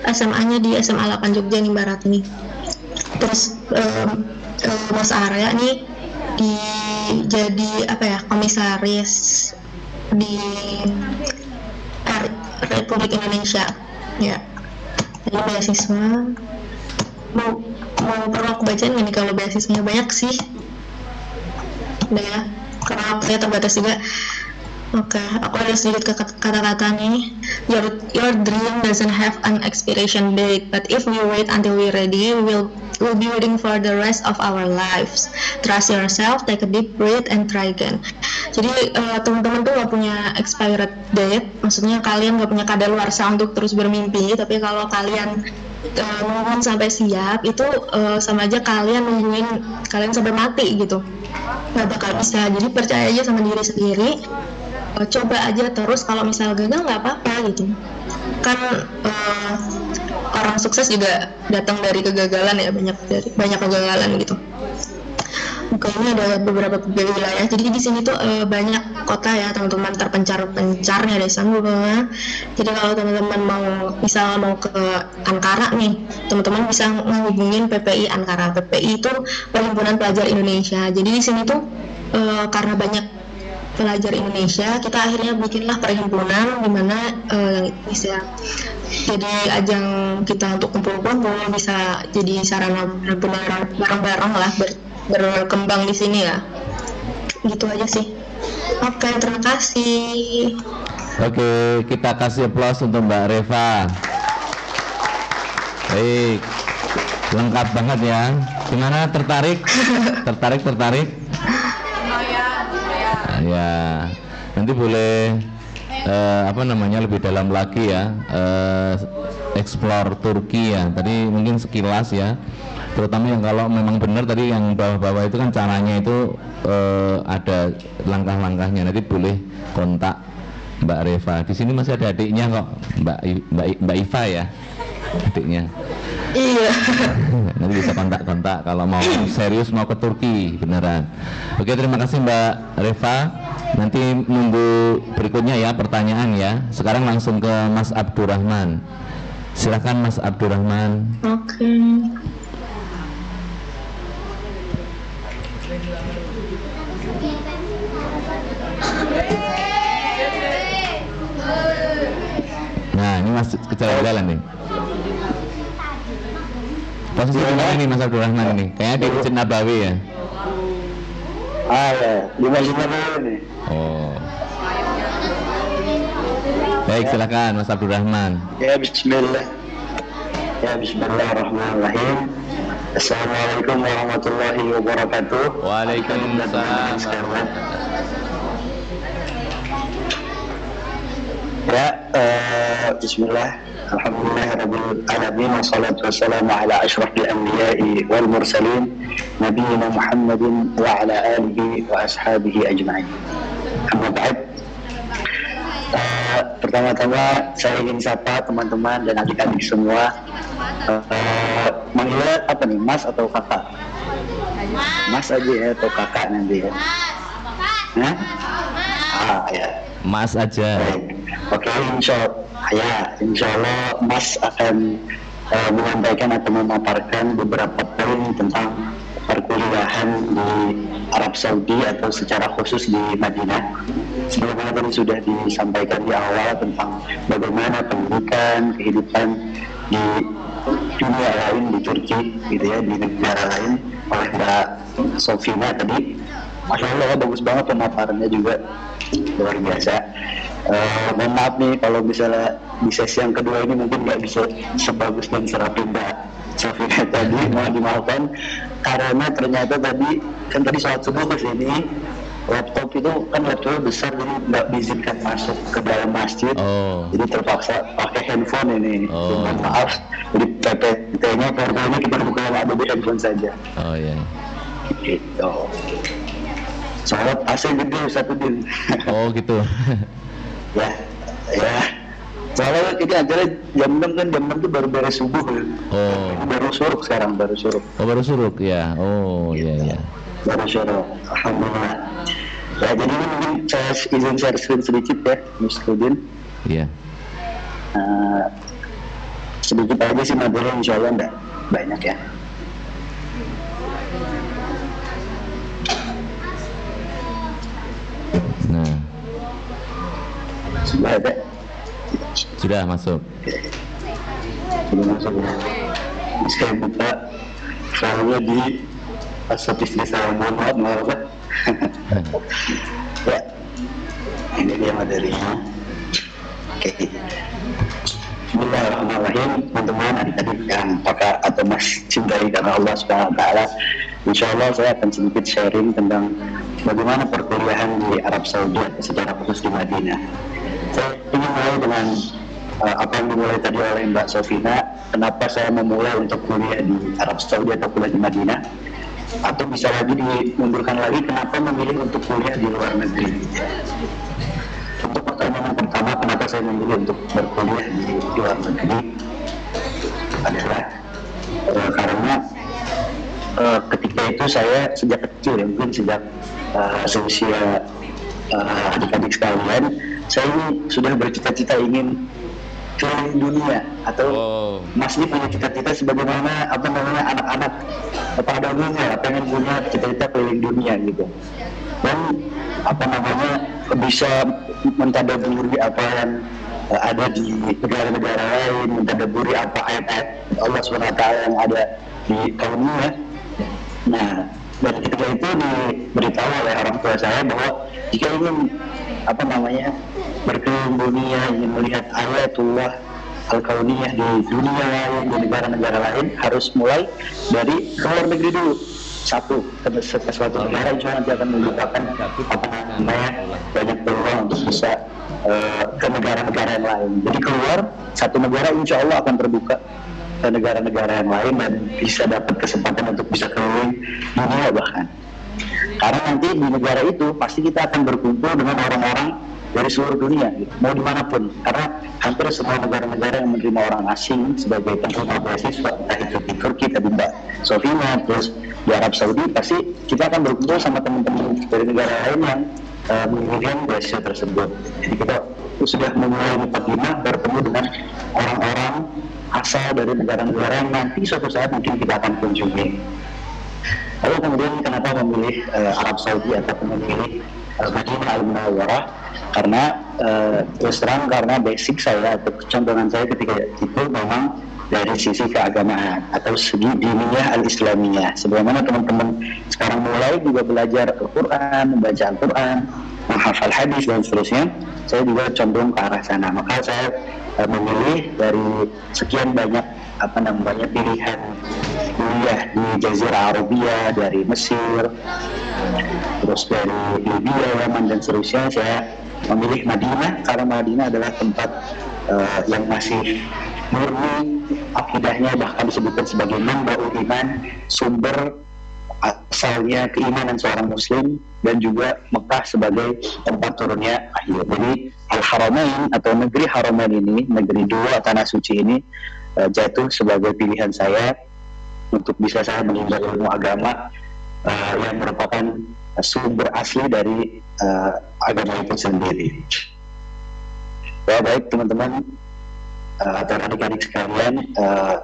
SMA-nya di SMA 8 Jogja nih Mbak Ratu nih. Terus Mas Arya nih jadi komisaris di Republik Indonesia ya. Jadi beasiswa mau perlu aku bacain nggak nih kalau beasiswanya banyak sih. Udah ya, karena waktunya terbatas juga. Oke, aku ada sedikit kata-kata nih. Your dream doesn't have an expiration date, but if we wait until we're ready, we'll be waiting for the rest of our lives. Trust yourself, take a deep breath, and try again. Jadi teman-teman tuh gak punya expired date, maksudnya kalian gak punya kadaluarsa untuk terus bermimpi, tapi kalau kalian nungguin sampai siap, itu sama aja kalian nungguin kalian sampai mati gitu. Gak bakal bisa, jadi percaya aja sama diri sendiri. Coba aja terus, kalau misal gagal nggak apa-apa gitu kan. Orang sukses juga datang dari kegagalan ya, banyak kegagalan gitu. Oke, ini ada beberapa wilayah, jadi di sini tuh banyak kota ya teman-teman, terpencar-pencarnya ada Istanbul. Jadi kalau teman-teman mau ke Ankara nih, teman-teman bisa menghubungin PPI Ankara. PPI itu Perhimpunan Pelajar Indonesia. Jadi di sini tuh karena banyak pelajar Indonesia, kita akhirnya bikinlah perhimpunan di mana bisa jadi ajang kita untuk kumpul-kumpul, bisa jadi sarana bareng-bareng lah berkembang di sini ya. Gitu aja sih. Oke, terima kasih. Oke, kita kasih aplaus untuk Mbak Reva. Baik, lengkap banget ya. Gimana, tertarik? Tertarik? Ya, nanti boleh lebih dalam lagi ya, explore Turki ya. Tadi mungkin sekilas ya, terutama yang kalau memang benar tadi yang bawah-bawah itu kan caranya itu ada langkah-langkahnya. Nanti boleh kontak Mbak Reva. Di sini masih ada adiknya kok, Mbak Iva ya, adiknya. Iya. Nanti bisa kontak kalau mau serius mau ke Turki beneran. Oke, terima kasih Mbak Reva. Nanti nunggu berikutnya ya pertanyaan ya. Sekarang langsung ke Mas Abdurrahman. Silakan Mas Abdurrahman. Oke. Nah, ini Mas kejala-jalan nih. Posisi di mana nih Mas Abdurrahman ini? Kayaknya di Masjid Nabawi ya. Ya, 55 dulu nih. Oh. Baik, silakan Mas Abdurrahman. Ya, bismillah. Ya, bismillahirrahmanirrahim. Assalamualaikum warahmatullahi wabarakatuh. Waalaikumsalam. Ya, bismillah. Alhamdulillahirabbil alamin wassalatu wassalamu ala asyrafil anbiya'i wal mursalin nabiyina Muhammadin wa ala alihi wa ashabihi ajma'in. Amma ba'd. Pertama-tama saya ingin sapa teman-teman dan adik-adik semua. Manggilnya apa nih, Mas atau Kakak? Mas aja ya, atau Kakak nanti ya? Hah? Ya. Mas aja. Oke, insya Allah Mas akan menyampaikan atau memaparkan beberapa poin tentang perkuliahan di Arab Saudi atau secara khusus di Madinah. Sebagaimana tadi sudah disampaikan di awal tentang bagaimana pendidikan, kehidupan di dunia lain, di Turki gitu ya, di negara lain oleh Mbak Sofina tadi. Masya Allah, bagus banget pemaparannya juga, luar biasa. Mohon maaf nih kalau misalnya di sesi yang kedua ini mungkin nggak bisa sebagus dan serapi Mbak Sofina tadi, mohon dimaafkan karena ternyata tadi sholat subuh ke sini, laptop itu kan laptopnya besar jadi nggak diizinkan masuk ke dalam masjid, jadi terpaksa pakai handphone ini. Mohon maaf, jadi PPT-nya pertama kita buka ada di handphone saja. Iya. Gitu. Soalnya AC gede satu din. Gitu. ya. Soalnya ini acara jam 6 kan, jam 6 tuh baru beres subuh kan. Baru suruk sekarang, baru suruk. Baru suruk ya. Iya. Baru suruk. Alhamdulillah. Ya, jadi ini mungkin saya izin share screen sedikit ya, Mas Rudin. Iya. Sedikit aja sih materi, insya Allah enggak banyak ya. Nah. Sudah ada? Sudah masuk. Sudah masuk ya. Saya buka filenya di WhatsApp istri saya, mohon maaf. Ya, ini dia materinya. Oke. Bismillahirrahmanirrahim, teman-teman, adik-adik yang pakar atau Mas cintai karena Allah Subhanahu wa taala. Insyaallah saya akan sedikit sharing tentang bagaimana perkuliahan di Arab Saudi secara khusus di Madinah. Saya ingin mulai dengan apa yang dimulai tadi oleh Mbak Sofina. Kenapa saya memulai untuk kuliah di Arab Saudi atau kuliah di Madinah? Atau bisa lagi dimundurkan lagi, kenapa memilih untuk kuliah di luar negeri? Untuk pertanyaan pertama, kenapa saya memilih untuk berkuliah di luar negeri adalah karena ketika itu saya sejak kecil ya, mungkin sejak seusia adik-adik sekalian, saya ini sudah bercita-cita ingin keliling dunia, atau Mas ini punya cita-cita sebagaimana anak-anak pada umumnya pengen punya cita-cita keliling dunia gitu, dan bisa mentadaburi apa yang ada di negara-negara lain, mentadaburi apa ayat-ayat Allah SWT yang ada di kaumnya. Nah, dan ketika itu diberitahu oleh orang tua saya bahwa jika ingin berkeliling dunia, ingin melihat ayatullah al-kauniyah di dunia lain, di negara-negara lain, harus mulai dari luar negeri dulu. Satu, ke suatu negara itu nanti akan membukakan banyak peluang untuk bisa ke negara-negara yang lain. Jadi keluar satu negara, insya Allah akan terbuka ke negara-negara yang lain dan bisa dapat kesempatan untuk bisa keliling dunia bahkan. Karena nanti di negara itu pasti kita akan berkumpul dengan orang-orang dari seluruh dunia, gitu, mau dimanapun. Karena hampir semua negara-negara yang menerima orang asing sebagai penerima beasiswa, entah itu di Turki tadi Mbak Sofina, terus di Arab Saudi, pasti kita akan berkumpul sama teman-teman dari negara lain yang mengirim beasiswa tersebut. Jadi kita sudah memulai mukadimah bertemu dengan orang-orang asal dari negara-negara yang nanti suatu saat mungkin kita akan kunjungi. Lalu kemudian kenapa memilih Arab Saudi atau memilih Madinah Al-Munawwarah? Karena terus terang karena basic saya atau kecenderungan saya ketika itu memang dari sisi keagamaan atau segi diniyah al-islamiyah. Sebagaimana teman-teman sekarang mulai juga belajar Al-Quran, membaca Al-Quran, menghafal hadis dan seterusnya, saya juga condong ke arah sana. Maka saya memilih dari sekian banyak pilihan kuliah di Jazirah Arabia, dari Mesir, terus dari Libya, Yaman dan seterusnya. Saya memilih Madinah karena Madinah adalah tempat yang masih murni akidahnya, bahkan disebutkan sebagai manbaul iman, sumber asalnya keimanan seorang muslim, dan juga Mekah sebagai tempat turunnya wahyu. Jadi Al-Haramain atau negeri Haramain ini, negeri dua tanah suci ini jatuh sebagai pilihan saya untuk bisa saya menimba ilmu agama yang merupakan sumber asli dari agama itu sendiri. Ya, baik teman-teman atau adik-adik sekalian,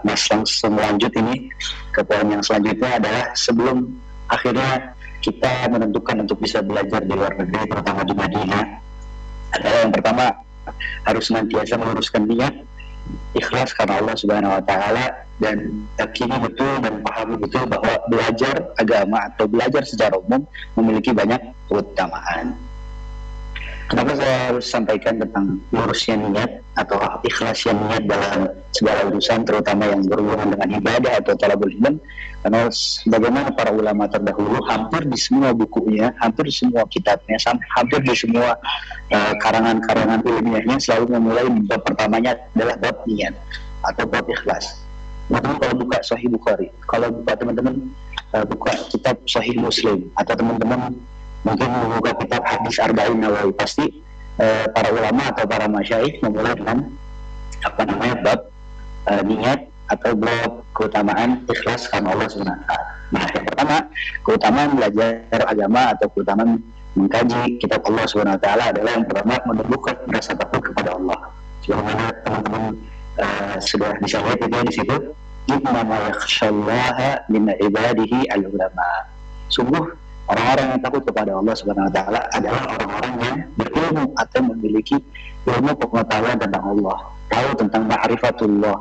langsung lanjut ini ke poin yang selanjutnya adalah sebelum akhirnya kita menentukan untuk bisa belajar di luar negeri, terutama di Madinah, adalah yang pertama harus senantiasa meluruskan niat, ikhlas karena Allah Subhanahu wa Ta'ala, dan yakini betul dan pahami betul bahwa belajar agama atau belajar secara umum memiliki banyak keutamaan. Kenapa saya harus sampaikan tentang lurusnya niat atau ikhlasnya niat dalam segala urusan, terutama yang berhubungan dengan ibadah atau talabul ilm? Karena bagaimana para ulama terdahulu hampir di semua bukunya, hampir di semua kitabnya, hampir di semua karangan-karangan ilmiahnya selalu memulai bab pertamanya adalah bab niat atau bab ikhlas. Teman-teman kalau buka Sahih Bukhari, kalau teman-teman buka kitab Sahih Muslim, atau teman-teman mungkin membuka kitab hadis Arba'in Nawawi, pasti para ulama atau para masyaikh memulai dengan bab niat atau bab keutamaan ikhlas karena Allah SWT. Nah, yang pertama, keutamaan belajar agama atau keutamaan mengkaji kitab Allah SWT adalah yang pertama menumbuhkan rasa takut kepada Allah. Sebagaimana teman-teman sudah bisa lihat itu di situ, innama yakhshallaha min ibadihi al-ulama. Sungguh orang-orang yang takut kepada Allah Subhanahu wa Ta'ala adalah orang-orang yang berilmu atau memiliki ilmu pengetahuan tentang Allah, tahu tentang ma'rifatullah,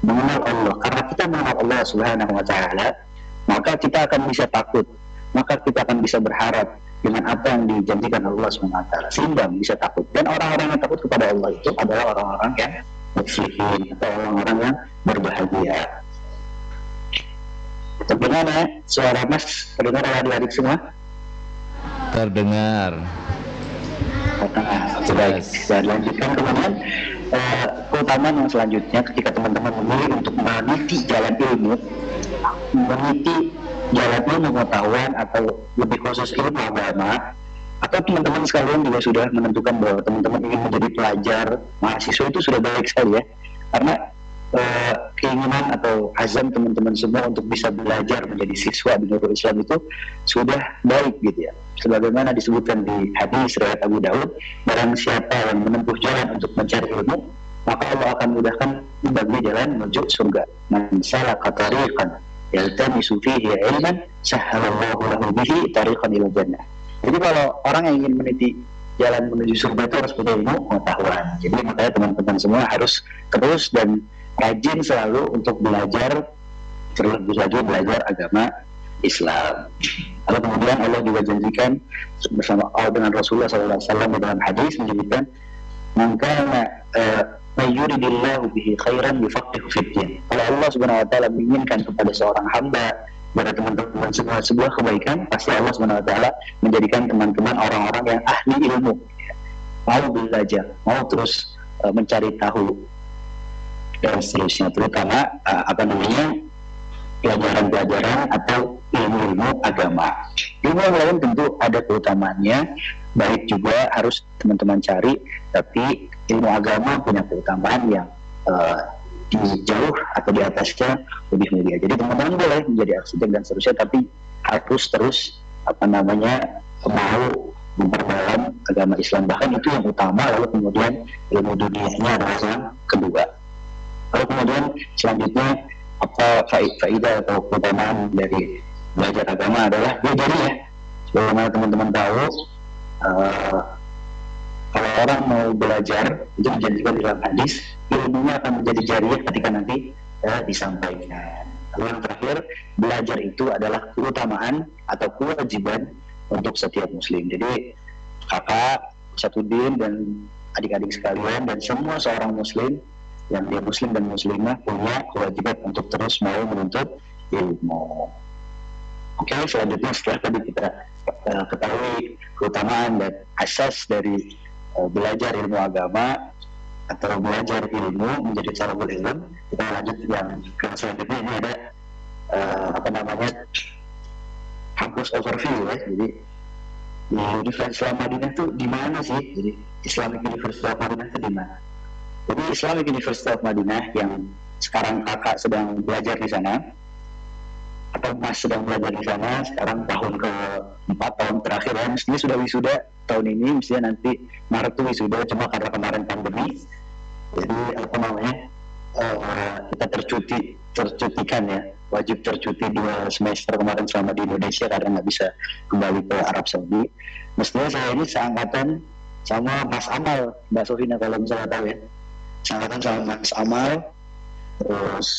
mengenal Allah. Karena kita mengenal Allah Subhanahu wa Ta'ala, maka kita akan bisa takut, maka kita akan bisa berharap dengan apa yang dijanjikan Allah Subhanahu wa Ta'ala, sehingga bisa takut. Dan orang-orang yang takut kepada Allah itu adalah orang-orang yang muflihin atau orang-orang yang berbahagia. Bagaimana suara Mas? Terdengar adik-adik semua? Terdengar. Baik, saya lanjutkan kemudian keutamaan yang selanjutnya ketika teman-teman memilih untuk meniti jalan ilmu, meniti jalan ilmu pengetahuan atau lebih khusus ilmu agama, atau teman-teman sekalian juga sudah menentukan bahwa teman-teman ingin menjadi pelajar, mahasiswa, itu sudah baik sekali ya, karena keinginan atau azam teman-teman semua untuk bisa belajar menjadi siswa di Nurul Islam itu sudah baik gitu ya. Sebagaimana disebutkan di hadis riwayat Abu Daud, barang siapa yang menempuh jalan untuk mencari ilmu, maka Allah akan mudahkan bagi jalan menuju surga. Man salaka tariqan yaltamisu fihi ilman sahhalallahu lahu bihi tariqan ila jannah. Jadi kalau orang yang ingin meniti jalan menuju surga itu harus punya ilmu pengetahuan. Jadi makanya teman-teman semua harus terus dan rajin selalu untuk belajar, terlebih lagi belajar agama Islam. Lalu kemudian Allah juga janjikan bersama Allah dengan Rasulullah SAW dalam hadis menyebutkan, maka mayuridillahu bihi khairan yufaqihu fiddin. Kalau Allah Subhanahu wa Ta'ala menginginkan kepada seorang hamba, kepada teman-teman semua sebuah kebaikan, pasti Allah Subhanahu wa Ta'ala menjadikan teman-teman orang-orang yang ahli ilmu, mau belajar, mau terus mencari tahu dan seterusnya, terutama pelajaran-pelajaran atau ilmu-ilmu agama. Ilmu yang lain tentu ada keutamaannya, baik juga harus teman-teman cari, tapi ilmu agama punya keutamaan yang di jauh atau di atasnya lebih mulia. Jadi teman-teman boleh menjadi arsitek dan seterusnya, tapi harus terus mau memperdalam agama Islam, bahkan itu yang utama. Lalu kemudian ilmu dunianya adalah yang kedua. Lalu kemudian selanjutnya apa faidah atau keutamaan dari belajar agama adalah belajarnya. Bagaimana teman-teman tahu, kalau orang mau belajar itu dijanjikan dalam hadis, ilmunya akan menjadi jariah ketika nanti disampaikan. Lalu yang terakhir, belajar itu adalah keutamaan atau kewajiban untuk setiap muslim. Jadi kakak, Satudin dan adik-adik sekalian dan semua seorang muslim yang dia muslim dan muslimah punya kewajiban untuk terus mau menuntut ilmu. Oke, selanjutnya setelah tadi kita ketahui keutamaan dan asas dari belajar ilmu agama atau belajar ilmu menjadi talabul ilm, kita lanjut yang ke selanjutnya. Ini ada kampus overview ya. Jadi di Universitas Islam Madinah itu di mana sih? Jadi Islamic University of Madinah itu di mana? Jadi Islamic University of Madinah yang sekarang kakak sedang belajar di sana atau Mas sedang belajar di sana sekarang tahun ke-4, tahun terakhir ya, mestinya sudah wisuda tahun ini, mestinya nanti Maret tuh wisuda, cuma karena kemarin pandemi jadi kita tercutikan ya, wajib tercuti 2 semester kemarin selama di Indonesia karena nggak bisa kembali ke Arab Saudi. Mestinya saya ini seangkatan sama Mas Amal, Mbak Sofina kalau misalnya tahu ya, seangkatan sama Mas Amal, terus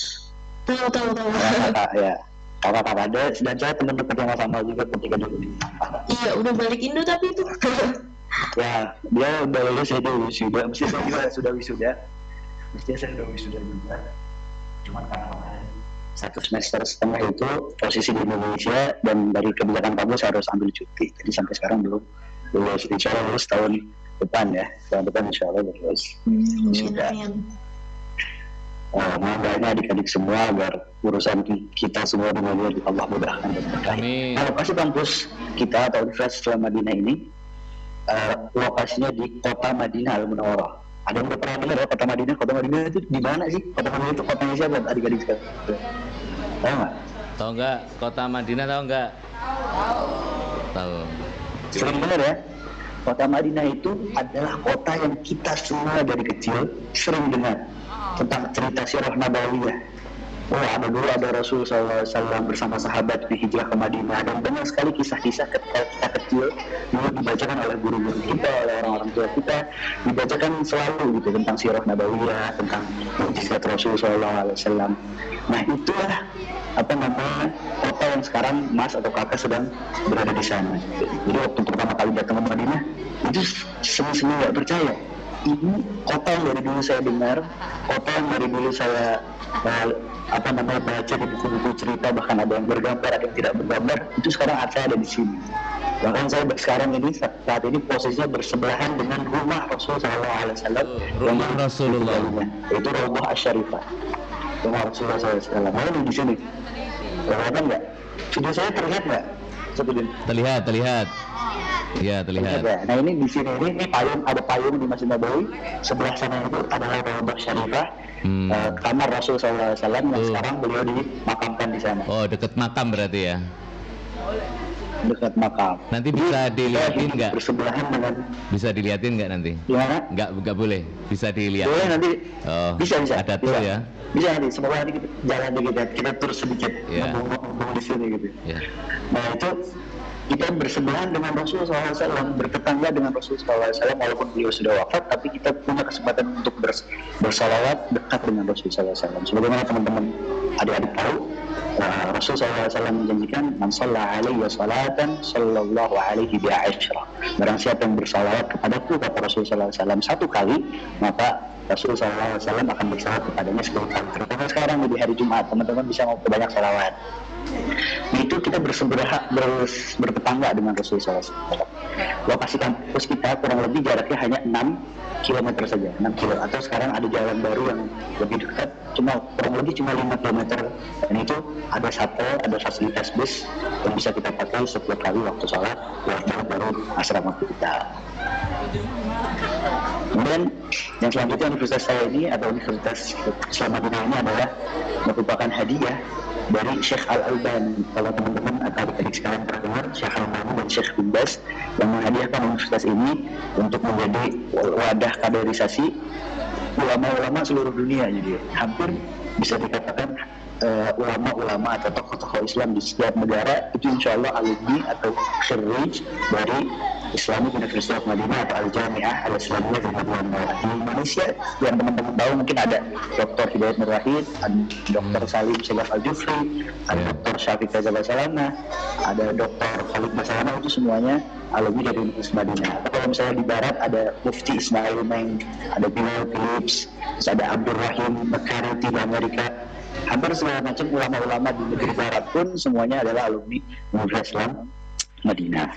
Tahu. kakak ya, kakak ada, dan saya teman dekat yang Mas Amal juga ketika dulu di Iya, udah balik Indo tapi itu. ya, dia udah lulus, saya udah wisuda, mesti saya juga sudah wisuda, mestinya saya udah wisuda juga, cuman karena kemarin 1 semester setengah itu posisi di Indonesia dan dari kebijakan kampus harus ambil cuti, jadi sampai sekarang belum lulus. Insya Allah lulus tahun depan ya, tahun depan insya Allah lulus. Sudah. Mohon adik-adik semua agar urusan kita semua dengan Allah mudahkan dan berkah. Nah, lokasi kampus kita atau Universitas Islam Madinah ini lokasinya di kota Madinah Al-Munawwarah. Ada yang udah pernah dengar ya kota Madinah? Kota Madinah itu di mana sih? Kota Madinah itu kotanya siapa adik-adik sekalian? Tahu nggak? Tahu nggak kota Madinah, tahu nggak? Tahu. Sering dengar ya? Kota Madinah itu adalah kota yang kita semua dari kecil sering dengar tentang cerita sirah nabawiyah. Ada Rasul SAW bersama sahabat di hijrah ke Madinah, dan banyak sekali kisah-kisah ketika kita kecil dulu dibacakan oleh guru-guru kita, oleh orang-orang tua kita, dibacakan selalu gitu tentang sirah nabawiyah, tentang mukjizat Rasul SAW. Nah itulah kota yang sekarang Mas atau kakak sedang berada di sana. Jadi waktu pertama kali datang ke Madinah itu semi-semi nggak percaya. Ini kota yang dari dulu saya dengar, kota yang dari dulu saya baca di buku-buku cerita, bahkan ada yang bergambar, ada yang tidak bergambar, itu sekarang saya ada di sini. Bahkan saya sekarang ini saat ini posisinya bersebelahan dengan rumah Rasulullah SAW. Rumah Rasulullah. Itu Raudhah Asy-Syarifah. Rumah Rasulullah SAW. Mau di sini? Kelihatan nggak? Video saya terlihat nggak? Terlihat. Iya, terlihat. Ya. Nah ini di sini ini payung, ada payung di Masjid Nabawi. Sebelah sana itu adalah Raudhah Syarifah, kamar Rasul SAW yang sekarang beliau dimakamkan di sana. Oh, dekat makam berarti ya? Dekat makam. Nanti bisa dilihatin nggak? Bersebelahan dengan. Bisa dilihatin nggak nanti? Gimana? Nggak boleh. Bisa dilihat. Boleh nanti. Oh, bisa. Ada tur ya? Bisa nanti. Semoga nanti kita jalan dikit, kita tur sedikit. Yeah. Ngomong di sini gitu. Yeah. Nah itu kita bersebelahan dengan Rasulullah SAW, bertetangga dengan Rasulullah SAW, walaupun beliau sudah wafat, tapi kita punya kesempatan untuk bersalawat dekat dengan Rasulullah SAW. Sebagaimana teman-teman adik-adik tahu, Rasulullah SAW menjanjikan, man shalla alaihi salatan sallallahu alaihi bi'ashra. Barang siapa yang bersalawat kepadaku, kata Rasulullah SAW 1 kali, maka Rasulullah SAW akan bersalawat kepadanya 10 kali. Terutama sekarang di hari Jumat, teman-teman bisa mau banyak salawat. Itu kita bertetangga dengan Rasulullah SAW. Lokasi kampus kita kurang lebih jaraknya hanya 6 km saja, 6 km. Atau sekarang ada jalan baru yang lebih dekat, kurang lebih cuma 5 km. Dan itu ada shuttle, ada fasilitas bus yang bisa kita pakai setiap kali waktu sholat, baru asrama kita. Kemudian yang selanjutnya universitas saya ini atau Universitas Islam Madinah ini adalah merupakan hadiah dari Syekh Al-Albani. Kalau teman-teman atau adik-adik sekalian pernah dengar, Syekh Al-Albani dan Syekh Bin Baz yang menghadiahkan universitas ini untuk menjadi wadah kaderisasi ulama-ulama seluruh dunia. Jadi hampir bisa dikatakan ulama-ulama atau tokoh-tokoh Islam di setiap negara itu insya Allah alumni atau khirij dari Islamic University of Madinah atau Al-Jami'ah Al-Islamiyah di Madinah. Di Indonesia yang teman-teman tahu mungkin ada Dr. Hidayat Nur Wahid, ada Dr. Salim Segaf Al-Jufri, ada Dr. Syafiq Faizal Basalana, ada Dr. Khalid Basalana, itu semuanya alumni dari Universitas Madinah. Atau kalau misalnya di barat ada Mufti Ismail Meng, ada Bilal Phillips, terus ada Abdul Rahim Makarati di Amerika. Hampir segala macam ulama-ulama di negeri barat pun semuanya adalah alumni Universitas Islam Madinah.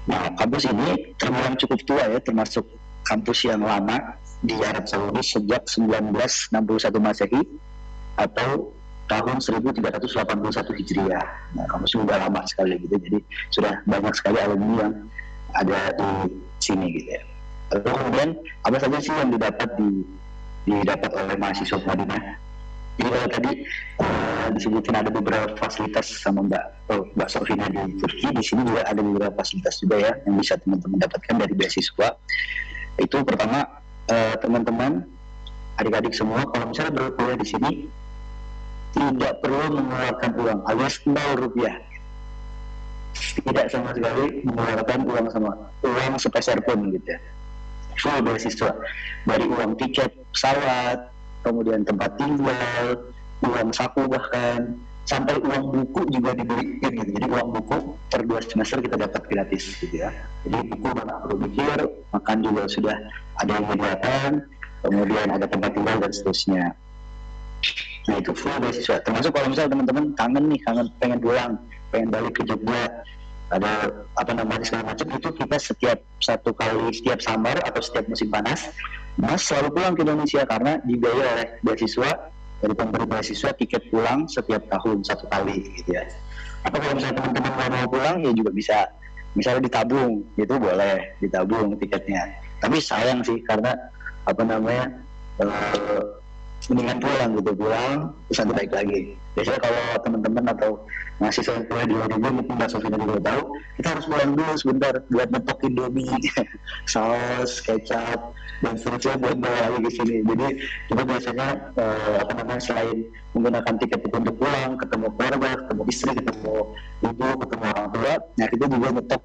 Nah, kampus ini terbilang cukup tua ya, termasuk kampus yang lama di Arab Saudi sejak 1961 Masehi atau tahun 1381 Hijriah. Nah, kampus ini udah lama sekali gitu, jadi sudah banyak sekali alumni yang ada di sini gitu ya. Lalu kemudian apa saja sih yang didapat oleh mahasiswa Madinah? Jadi kalau tadi disebutin ada beberapa fasilitas sama Mbak Sofina di Turki, di sini juga ada beberapa fasilitas juga ya yang bisa teman-teman dapatkan dari beasiswa. Itu pertama, teman-teman, adik-adik semua, kalau misalnya berkuliah di sini tidak perlu mengeluarkan uang alias 0 rupiah, tidak sama sekali mengeluarkan uang sepeser pun gitu ya. Full beasiswa, dari uang tiket pesawat, kemudian tempat tinggal, uang saku bahkan, sampai uang buku juga dibeliin gitu. Jadi uang buku per 2 semester kita dapat gratis gitu ya. Jadi buku nggak perlu mikir, makan juga sudah ada yang menyediakan, kemudian ada tempat tinggal dan seterusnya. Nah itu full beasiswa. Termasuk kalau misalnya teman-teman kangen pengen pulang, pengen balik ke Jogja, ada segala macam, itu kita setiap summer atau setiap musim panas, Mas selalu pulang ke Indonesia karena dibiayai oleh beasiswa dari pemberi beasiswa, tiket pulang setiap tahun 1 kali gitu ya. Atau kalau misalnya teman-teman nggak mau pulang ya juga bisa, misalnya ditabung, itu boleh ditabung tiketnya. Tapi sayang sih karena mendingan pulang terus nanti balik lagi. Biasanya kalau teman-teman atau mahasiswa yang kuliah di luar negeri, mungkin Mbak Sofina juga tahu, kita harus pulang dulu sebentar buat nyetok Indomie, saus, kecap, dan seterusnya buat bawa lagi ke sini. Jadi kita biasanya selain menggunakan tiket itu untuk pulang, ketemu keluarga, ketemu istri, ketemu ibu, ketemu orang tua, nah kita juga nyetok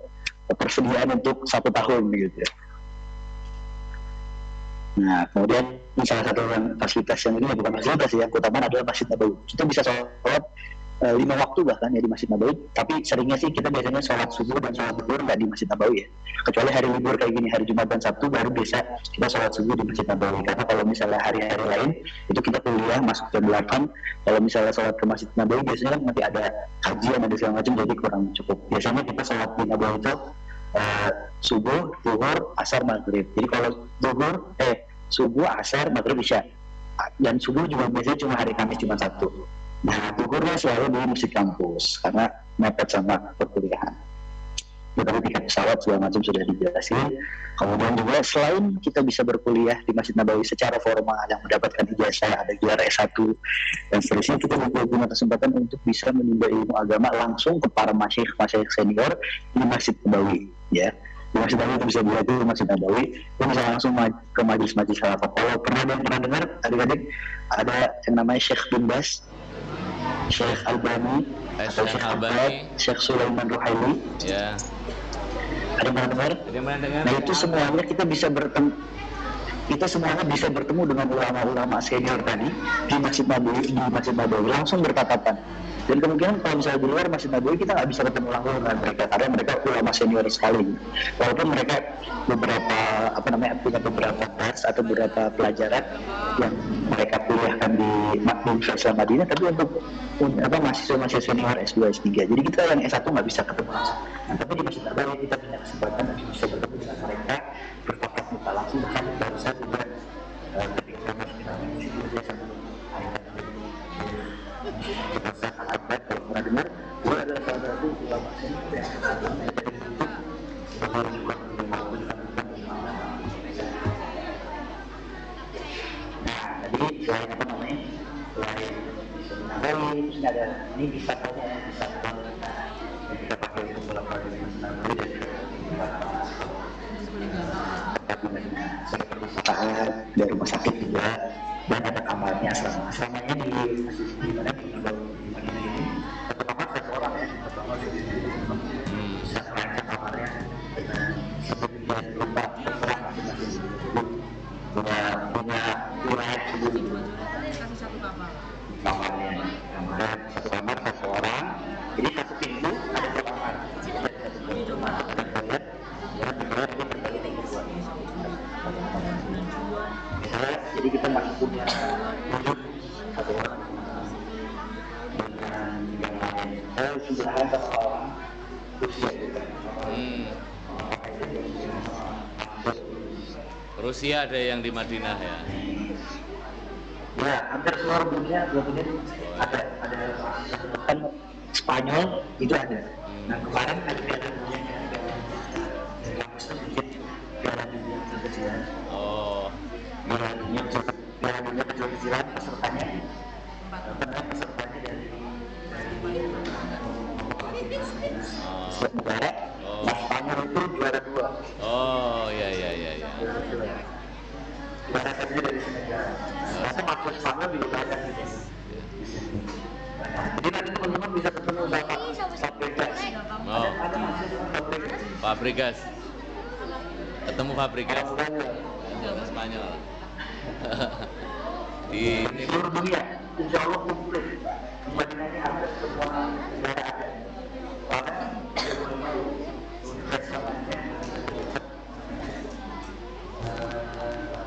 persediaan untuk 1 tahun gitu ya. Nah, kemudian salah satu fasilitas yang ini bukan fasilitas yang utama adalah Masjid Nabawi. Kita bisa sholat 5 waktu bahkan ya di Masjid Nabawi, tapi seringnya sih kita biasanya sholat subuh dan sholat zuhur nggak di Masjid Nabawi ya. Kecuali hari libur kayak gini, hari Jumat dan Sabtu baru biasa kita sholat subuh di Masjid Nabawi. Karena kalau misalnya hari-hari lain itu kita kuliah masuk jam 8, kalau misalnya sholat ke Masjid Nabawi biasanya kan nanti ada kajian ada segala macam, jadi kurang cukup. Biasanya kita sholat di Nabawi itu subuh, zuhur, asar, maghrib. Jadi kalau subuh, asar, maghrib, isya. Dan subuh juga biasanya cuma hari Kamis cuma 1. Nah, zuhurnya selalu di masjid kampus karena mepet sama perkuliahan. Tapi tiket pesawat segala macam sudah dijelasin. Kemudian juga selain kita bisa berkuliah di Masjid Nabawi secara formal yang mendapatkan ijazah, ada gelar S1 dan seterusnya, kita juga punya kesempatan untuk bisa menimba ilmu agama langsung ke para masyayikh senior di Masjid Nabawi ya. Di Masjid Nabawi itu bisa dilihat di Masjid Nabawi, kita bisa langsung ke majelis-majelis khalafah. Kalau pernah dengar adik-adik ada yang namanya Syekh bin Bas, Syekh Albani, atau Syekh Ahmad, Syekh Sulaiman Ruhaili. Ya. Ada yang pernah dengar? Nah itu semuanya kita bisa bertemu. Kita semuanya bisa bertemu dengan ulama-ulama senior tadi di Masjid Nabawi langsung bertatapan. Dan kemungkinan kalau misalnya di luar Masjid Nabawi kita nggak bisa ketemu langsung dengan mereka karena mereka ulama senior sekali. Walaupun mereka punya beberapa kelas atau beberapa pelajaran yang mereka kuliahkan di Universitas Madinah, tapi untuk mahasiswa senior S2, S3. Jadi kita yang S1 nggak bisa ketemu langsung. Nah, tapi di Masjid Nabawi kita punya kesempatan untuk bisa bertemu dengan mereka, bertatap muka langsung, bahkan barusan juga ketika kita masih kita sangat baik. Kalau pernah dengar, gue adalah salah satu ulama senior yang jadi selain selain Nabawi, terus ada ini bisa yang kita pakai untuk melakukan Nabawi dan seperti saat dari rumah sakit juga, dan ada kamarnya asramanya di mana di Madinah ini satu kamar 1 orang ya, satu kamar bisa merancang kamarnya dengan seperti lupa terserah masing-masing punya wilayah sendiri. Kamarnya satu kamar 1 orang, jadi 1 pintu ada 2 kamar. Jadi 1 pintu masuk dan toilet, Jadi kita masih punya wujud satu orang dengan negara lain. Sebelahan sama orang Rusia juga. Rusia ada yang di Madinah ya? Ya, hampir seluruh dunia ada kan Spanyol itu ada. Nah kemarin ada Piala Dunia yang sedikit Piala Dunia kecil-kecilan. Oh. Piala Dunia kecil-kecilan pesertanya dari setiap negara. Nah Spanyol itu juara 2. Oh ya. Juara satunya dari Senegal. Saya masuk Spanyol juga banyak gitu. Jadi nanti teman-teman bisa ketemu sama Fabregas. Oh. Ada masih Fabregas. Ketemu Fabregas. Orang Spanyol. Di di seluruh dunia, insya Allah kumpul. Di Madinah ini hampir semua negara ada. Bahkan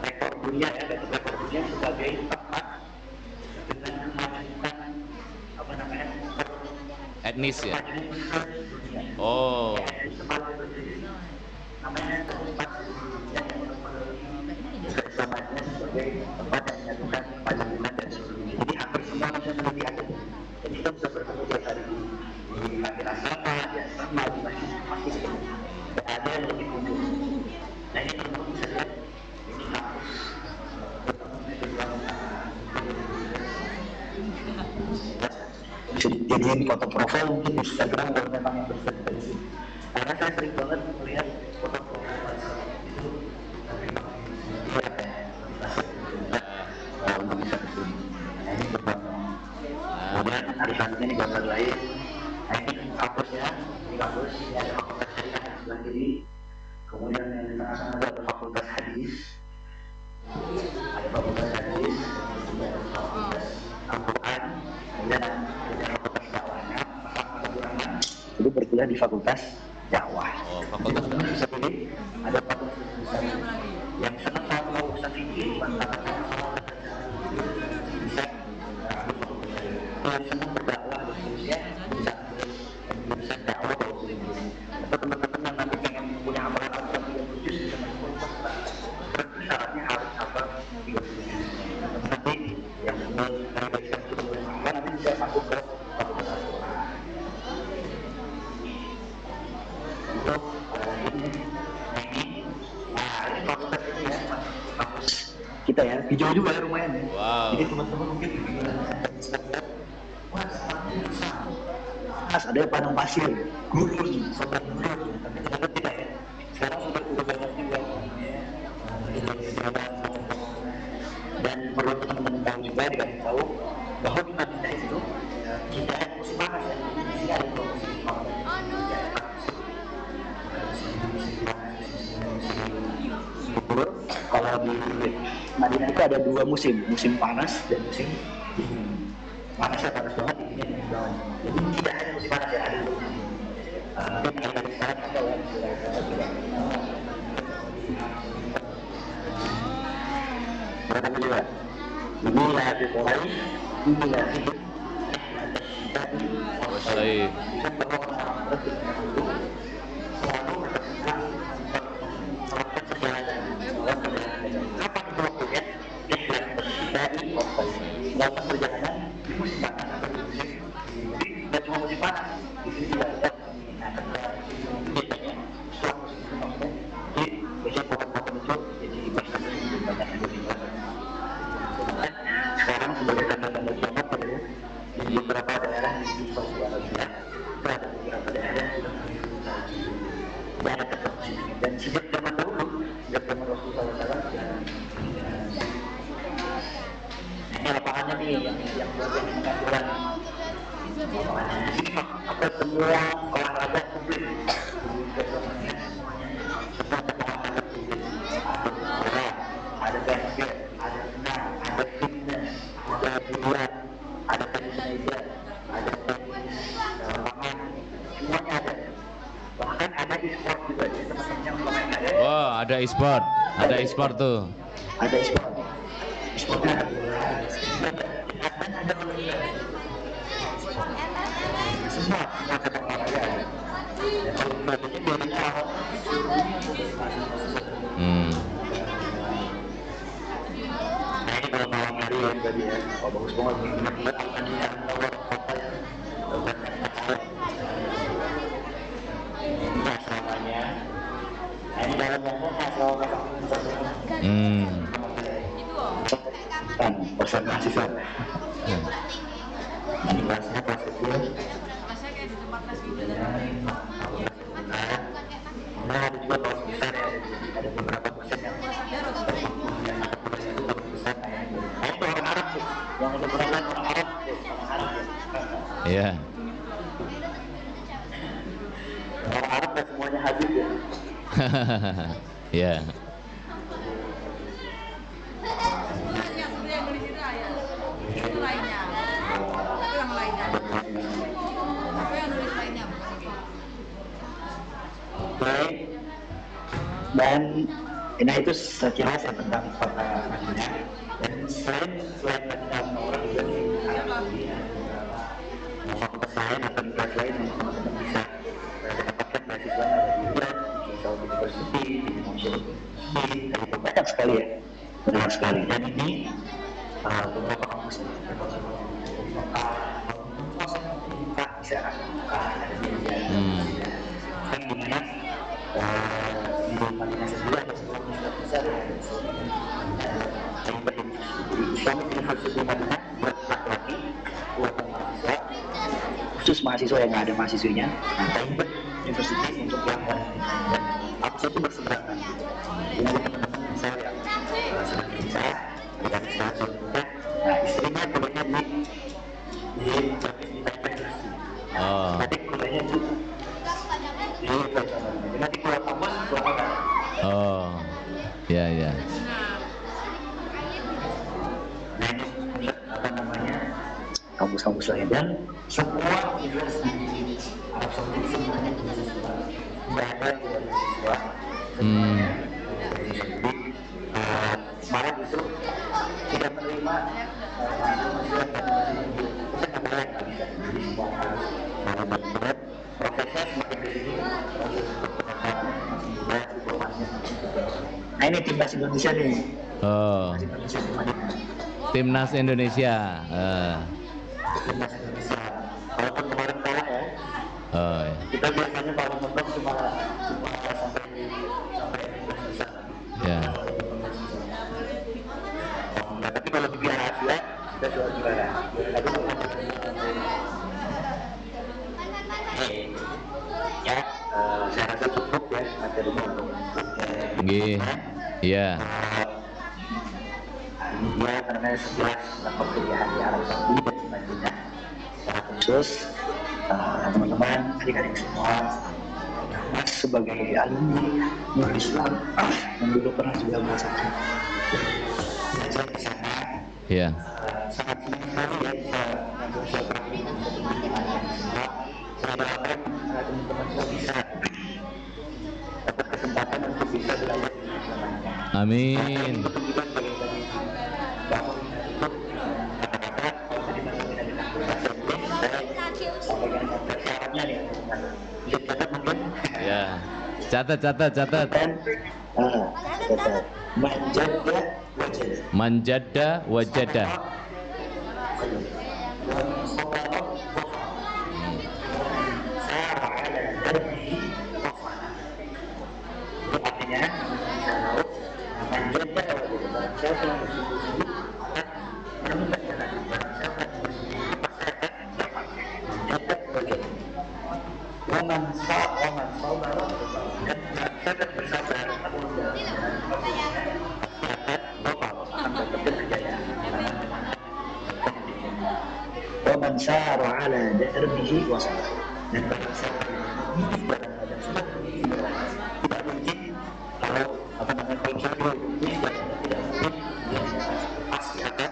rekor dunia ya, rekor dunia sebagai tempat dengan kemajuan apa namanya etnis ya? dunia. Oh. Namanya tempat yang keistimewaan sebagai tempat yang menyatukan kemajuan dan seluruhnya. Jadi hampir semua bisa menjadi ada. Jadi kita bisa bertemu tiap hari di akhir asrama, di asrama, di masjid ketemu. Dan ada yang lebih kumpul. Nah ini teman-teman bisa lihat ini kampus bisa dijadiin foto profil mungkin di Instagram kalau memang yang bercerita di sini. Karena saya sering banget melihat foto profil itu untuk bisa kesini. Nah ini pertama. Kemudian hari selanjutnya ini gambar lain. Nah ini kampusnya, ini kampus ini ada fakultas syariah di sebelah kiri. Kemudian yang di tengah sana ada fakultas hadis. Ada fakultas hadis, kemudian ada fakultas Al-Quran, kemudian ada fakultas dakwahnya, itu berkuliah di fakultas dakwah. Oh, fakultas dakwah. Bisa pilih, ada fakultas yang senang sama urusan fikih, bisa yang senang berdakwah dan seterusnya bisa jurusan dakwah atau teman-teman yang nanti pengen punya amalan Al-Quran 30 juz bisa masuk berarti syaratnya harus hafal 30 juz. Nanti yang mengajarkan itu nanti bisa masuk ke fakultas Al-Quran. Untuk ini fakultas ini ya, kampus kita ya, hijau juga ya lumayan ya. Wow. Jadi teman-teman mungkin wah semuanya bisa. Mas ada padang pasir, gurus, sobat gurus, tapi ternyata tidak ya. Sekarang sudah banyak juga. Dan perlu teman-teman tahu juga, dikasih tahu bahwa di Madinah itu tidak ada musim panas ya. Di sini ada dua musim panas. Kalau di Madinah itu ada dua musim, musim panas dan musim dingin. Panasnya panas banget, dinginnya dingin banget. Jadi tidak ada musim panas ya, ada dua musim. Mungkin dari sekarang atau berapa juga? Ini lahir mulai, ini lahir. Baik. Selalu berkesan melakukan perjalanan. Kapan itu waktunya? Dari melakukan perjalanan di musim panas atau di musim jadi tidak cuma musim panas, di sini juga ada biasanya setelah musim panas jadi biasanya pohon-pohon itu jadi bertambah lebih banyak yang lebih banyak. Sekarang sebagai tanda-tanda kiamat adalah di beberapa daerah di Saudi Arabia itu ada beberapa daerah yang sudah ada tetap sini dan sejak zaman dahulu sejak zaman Rasulullah SAW ini lapangannya nih yang buat yang mengaturan di sini apa semua olahraga publik semua olahraga publik ada bola, ada basket, ada renang, ada fitness, ada biliar, ada tenis meja, ada tenis lapangan, semuanya ada. Bahkan ada e-sport juga, jadi teman-teman yang pemain ada. Wow, ada e-sport tuh. Ada e-sport. semua cabang olahraga ada. Dan olimpiadanya biasanya awal nah ini kalau malam hari ya tadi ya, oh bagus banget nih, benar-benar akan yang nomor apa ya, ini asramanya. Nah ini dalamnya asrama kan persen mahasiswa. Ini kelasnya kelas kecil. Nah ada juga kelas besar ya, ada beberapa persen yang besar. Nah itu orang Arab tuh, yang udah berangkat orang Arab tuh, orang Arab ya. Iya. Orang Arab kan semuanya Habib ya. Iya. Baik. Dan ini itu sekilas ya tentang kota Madinah. Dan selain Madinah orang juga di fakultas lain atau di kelas lain yang teman-teman bisa dapatkan beasiswa ada di UGM, di Saudi University, di Indonesia University, dan itu banyak sekali ya, banyak sekali. Dan ini beberapa kampus di Mekah, bisa ada di India. Kan dimana di Madinah sendiri ada sebuah universitas besar ya, Islamic University Madinah buat laki-laki, buat mahasiswa, khusus mahasiswa yang nggak ada mahasiswinya. Nah, Taibat University untuk yang dan apa itu berseberangan. Jadi teman-teman saya yang sedang bisa dengan status nikah, nah istrinya kuliahnya di Taibat University. Nanti kuliahnya di nanti keluar kampus keluar kota. Oh, ya ya. Nah ini apa namanya kampus-kampus lain dan semua universitas di Arab Saudi semuanya beasiswa, tidak ada yang tidak beasiswa. Jadi malah justru tidak menerima mahasiswa kita nggak boleh nggak bisa jadi semua harus benar prosesnya semakin di sini masih muda diplomasinya. Nah ini timnas Indonesia nih. Oh. Timnas Indonesia. Timnas Indonesia. Walaupun kemarin kalah ya. Oh. Ya. Kita biasanya paling mentok cuma sampai 15 besar. Ya. Nah, tapi kalau di Piala Asia kita juara. Ya, saya rasa cukup ya materinya untuk iya. Ini dia karena sekilas tentang perkuliahan di Arab Saudi dan di Madinah secara khusus teman-teman adik-adik semua, Mas sebagai alumni Nur Islam yang dulu pernah juga merasakan belajar di sana, Iya. sangat senang sekali ya bisa mengambil suatu untuk pembinaan semua. Saya doakan teman-teman semua bisa dapat kesempatan untuk bisa belajar di sana. Amin. Ya, catat. Manjada wajada. Waman sara ala darbihi wasala. Dan barang siapa yang tidak mungkin kalau apa namanya kalau ini tidak mungkin dia pasti akan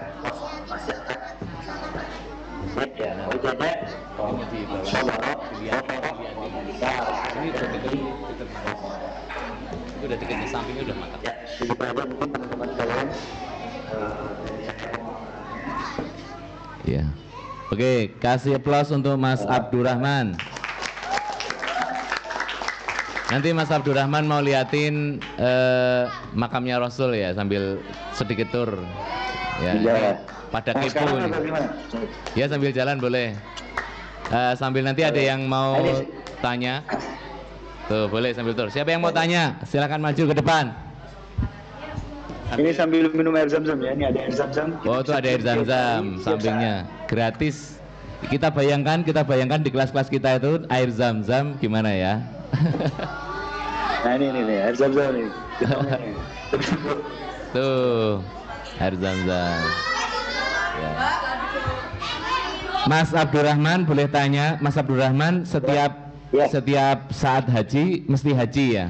ya. Nah itu ada itu udah tiket di sampingnya udah mantap. Ya, begitu aja mungkin teman-teman kalian Ya. Oke, kasih aplaus untuk Mas Abdurrahman. Nanti Mas Abdurrahman mau liatin makamnya Rasul ya sambil sedikit tur. Ya. Iya. Pada kepo nih. Ya sambil jalan boleh. Sambil nanti ada yang mau tanya. Tuh boleh sambil tur. Siapa yang mau tanya? Silakan maju ke depan. Ini sambil minum air zam-zam ya. Ini ada air zam-zam. Oh itu ada air zam-zam sampingnya. Gratis. Kita bayangkan di kelas-kelas kita itu air zam-zam gimana ya? Nah ini air zam-zam nih. Tuh air zam-zam. Ya. Mas Abdurrahman boleh tanya, Mas Abdurrahman setiap saat haji mesti haji ya?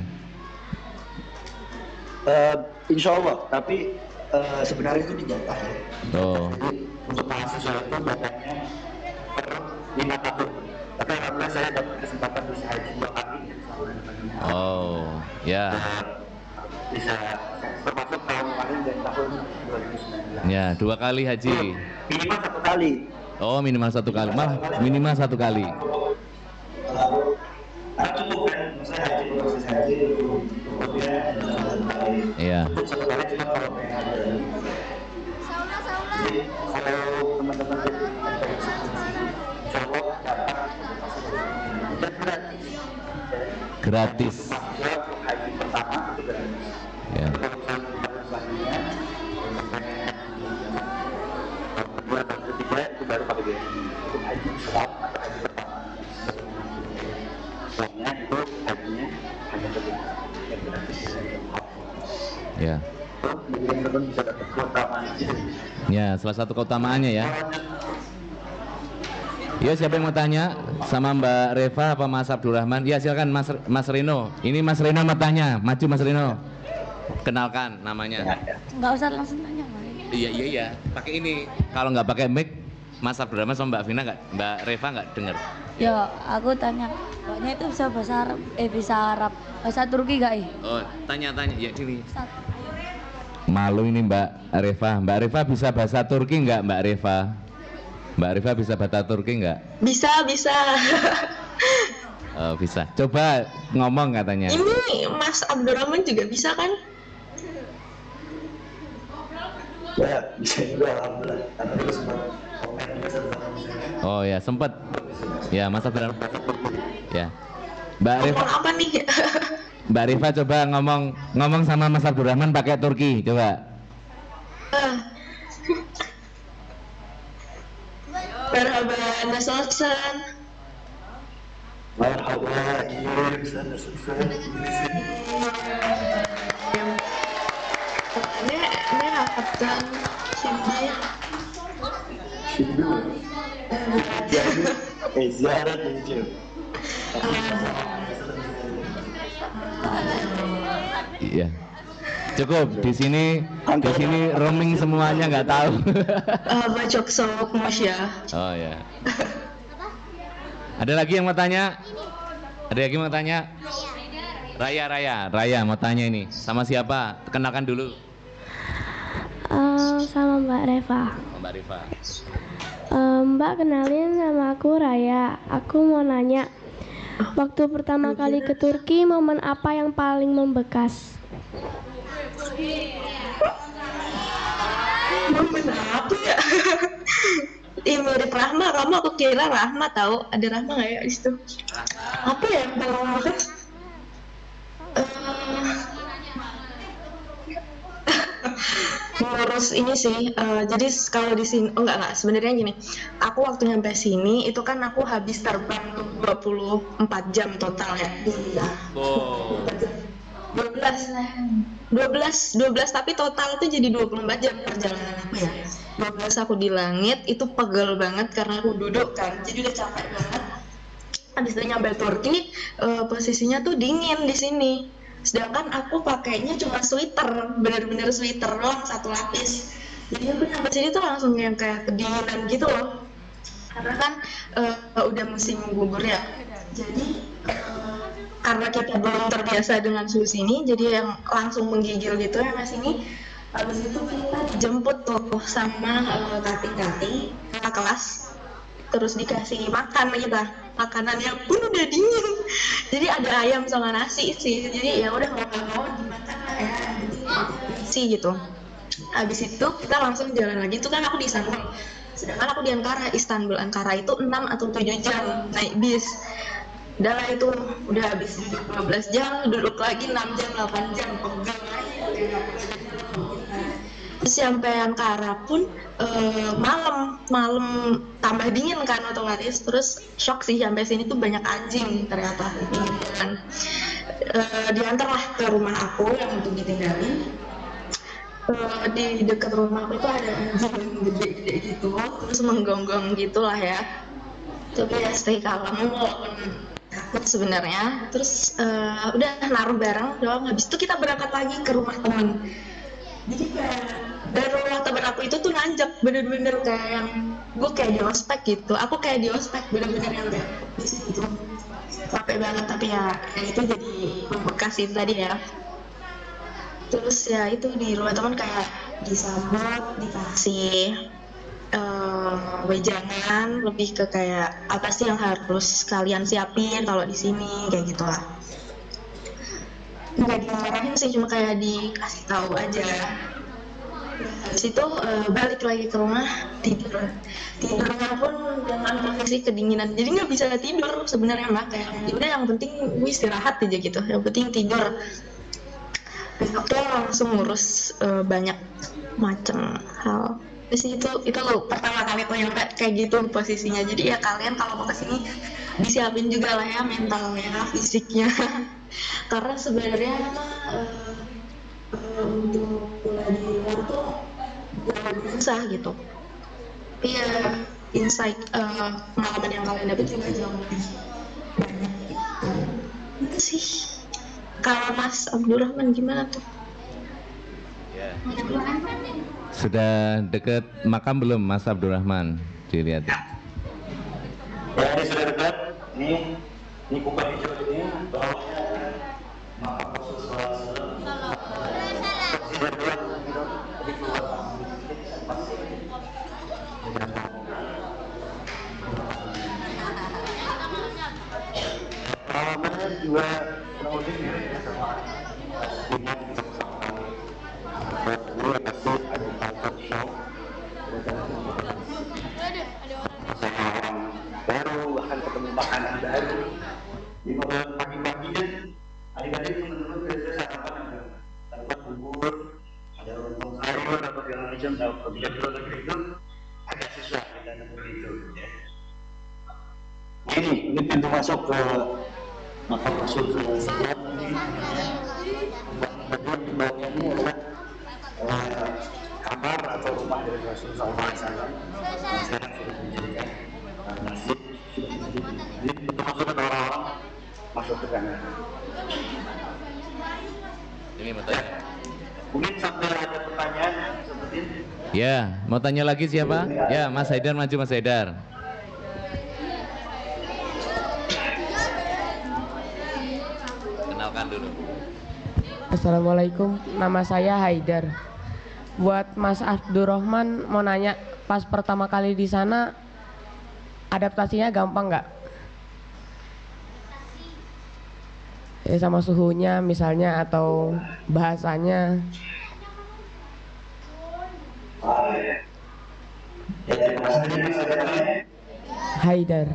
Insya Allah, tapi sebenarnya itu dibatah ya. Oh. Jadi untuk mahasiswa itu batahnya per 5 tahun. Tapi alhamdulillah saya dapat kesempatan bisa haji 2 kali. Oh, ya. Bisa termasuk tahun kemarin dan tahun 2019. Ya, 2 kali haji. Minimal 1 kali. Oh, minimal 1 kali. Minimal 1 kali. Cukup kan, misalnya haji proses haji kemudian Iya. satu kali cuma kalau pengen ada. Jadi kalau teman-teman insya Allah dapat dan Gratis. haji pertama itu gratis. Ya. Kalau misalnya selanjutnya tahun kedua tahun ketiga itu baru pakai biaya untuk haji Islam atau haji pertama. Soalnya itu hajinya hanya kedua yang gratis. Ya. Jadi teman-teman bisa dapat keutamaan. Ya, salah satu keutamaannya ya. Ya, siapa yang mau tanya sama Mbak Reva apa Mas Abdurrahman? Ya, silakan Mas Rino. Ini Mas Rino mau tanya. Maju Mas Rino. Kenalkan namanya. Nggak usah langsung tanya, Pak. Iya. Pakai ini. Kalau nggak pakai mic, Mas Abdurrahman sama Mbak Vina Mbak Reva nggak dengar. Ya, aku tanya. Mbaknya itu bisa bahasa Arab, bisa Arab. Bahasa Turki nggak, Oh, tanya. Ya, sini. Satu. Malu ini Mbak Reva. Mbak Reva bisa bahasa Turki nggak Mbak Reva? Mbak Reva bisa bahasa Turki nggak? Bisa. Oh, bisa. Coba ngomong katanya. Ini Mas Abdurrahman juga bisa kan? Ya, bisa juga alhamdulillah. Karena itu sempat komen juga sama saya. Oh ya, sempat. Ya, Mas Abdurrahman. Ya. Mbak Reva, Ngomong apa nih? Mbak Reva coba ngomong sama Mas Abdurrahman pakai Turki, coba. Merhaba, nasılsın? Marhaba, iyiyim, sen nasılsın? Ne yaptın şimdi? Şimdi ziyaret edeceğim. Iya. Cukup di sini roaming semuanya nggak tahu. Çok soğukmuş ya. Oh ya. Ada lagi yang mau tanya? Ada lagi yang mau tanya? Raya mau tanya ini. Sama siapa? Kenalkan dulu. Sama Mbak Reva. Mbak Reva. Mbak, kenalin nama aku Raya. Aku mau nanya, waktu pertama kali ke Turki, momen apa yang paling membekas? Momen apa ya? Ih, mirip Rahma, aku kira Rahma tahu. Ada Rahma nggak ya di situ? Apa ya yang paling membekas? Ngurus ini sih, jadi kalau di sini, enggak, sebenarnya gini, aku waktu nyampe sini, itu kan aku habis terbang 24 jam total ya. Oh. 12 tapi total tuh jadi 24 jam perjalanan aku ya. 12 aku di langit, itu pegel banget karena aku duduk kan, jadi udah capek banget. Habis itu nyampe Turki, posisinya tuh dingin di sini. Sedangkan aku pakainya cuma sweater, bener-bener sweater doang, 1 lapis. Jadi aku nyampe sini tuh langsung yang kayak kedinginan gitu loh. Karena kan udah musim gugur ya. Jadi karena kita belum terbiasa dengan suhu sini, jadi yang langsung menggigil gitu ya mas ini. Habis itu kita dijemput tuh sama kating-kating kakak kelas, terus dikasih makan kita, makanannya pun udah dingin. Jadi ada ayam sama nasi sih, jadi ya udah mau nggak mau dimakan lah ya, sih gitu. Habis itu kita langsung jalan lagi, itu kan aku di Istanbul, sedangkan aku di Ankara. Istanbul Ankara itu 6 atau 7 jam naik bis. Udah lah itu, udah habis 12 jam, duduk lagi 6 jam, 8 jam, pegang aja. Terus sampai Ankara pun malam tambah dingin kan otomatis. Terus shock sih, sampai sini tuh banyak anjing ternyata. Dan diantarlah ke rumah aku yang untuk ditinggalin. Di dekat rumah aku itu ada anjing yang gede-gede gitu, terus menggonggong gitulah ya. Tapi ya stay kalem walaupun takut sebenarnya. Terus udah naruh barang doang, habis itu kita berangkat lagi ke rumah teman. Jadi kayak dari rumah teman aku itu tuh nanjak, bener-bener kayak yang gue kayak di ospek gitu. Aku kayak di ospek, bener-bener yang kayak di situ capek banget. Tapi ya itu jadi membekas itu tadi ya. Terus ya itu di rumah teman kayak disambut, dikasih wejangan, lebih ke kayak apa sih yang harus kalian siapin kalau di sini, kayak gitu lah. Nggak dimarahin sih, cuma kayak dikasih tahu aja. Habis itu balik lagi ke rumah, tidurnya pun dengan posisi kedinginan, jadi nggak bisa tidur sebenarnya mbak. Kayak udah yang penting gue istirahat aja gitu, yang penting tidur. Besoknya langsung ngurus banyak macam hal. Terus itu pertama kali tuh yang kayak gitu posisinya. Jadi ya kalian kalau mau kesini disiapin juga lah ya mentalnya, fisiknya. Karena sebenarnya untuk kuliah di luar tuh lebih susah gitu. Iya, insight pengalaman yang kalian dapat juga jauh lebih banyak gitu. Itu sih. Kalau Mas Abdurrahman gimana tuh? Sudah deket makam belum Mas Abdurrahman? Dilihat. Ya, ini sudah dekat. Ini kupat hijau ini bawahnya makam Rasulullah SAW. Pengalamannya juga kurang lebih mirip ya sama dengan gue pasti ada culture shock, sama orang baru, bahkan ketemu makanan baru. Di pagi-pagi kan adik-adik teman-teman biasanya sarapan ada sarapan bubur, ada lontong sayur atau segala macam. Kalau tidak begitu itu agak susah kita nemu itu ya. Ini pintu masuk ke makam Rasulullah SAW. Bagian di bawahnya ini adalah kamar atau rumah dari Rasulullah SAW. Sekarang sudah menjadikan masjid. Jadi masuk orang-orang masuk ke sana. Ini mau tanya. Mungkin sampai ada pertanyaan seperti ini. Ya, mau tanya lagi siapa? Ya, Mas Haidar maju, Mas Haidar. Kenalkan dulu. Assalamualaikum, nama saya Haidar. Buat Mas Abdurrahman mau nanya, pas pertama kali di sana adaptasinya gampang nggak? Sama suhunya misalnya atau bahasanya? Haidar.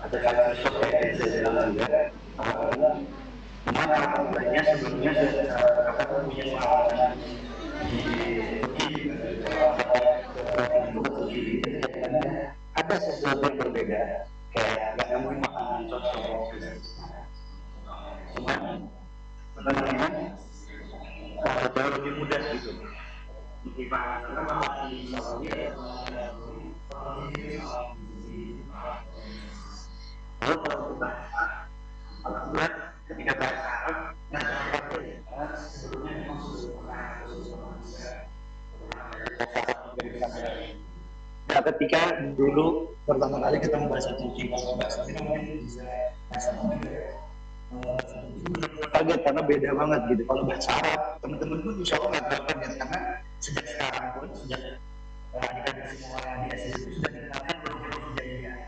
Ada kata shock yang saya bilang juga. Makanya sebelumnya saya punya pengalaman di Turki. Ada sesuatu yang berbeda, kayak nggak nemuin makanan cocok. Cuman jauh lebih mudah gitu. Karena makan di Saudi kalau kita alhamdulillah ketika bahasa Arab sebelumnya memang Nah, ketika dulu pertama kali ketemu bahasa Turki, kalau bahasa Turki mungkin bisa bahasa Turki. Kaget karena beda banget gitu. Kalau bahasa Arab, teman-teman pun insya Allah nggak terlalu kaget karena sejak sekarang pun sejak dikasih semua di SD itu sudah dikenalkan huruf-huruf hijaiyah.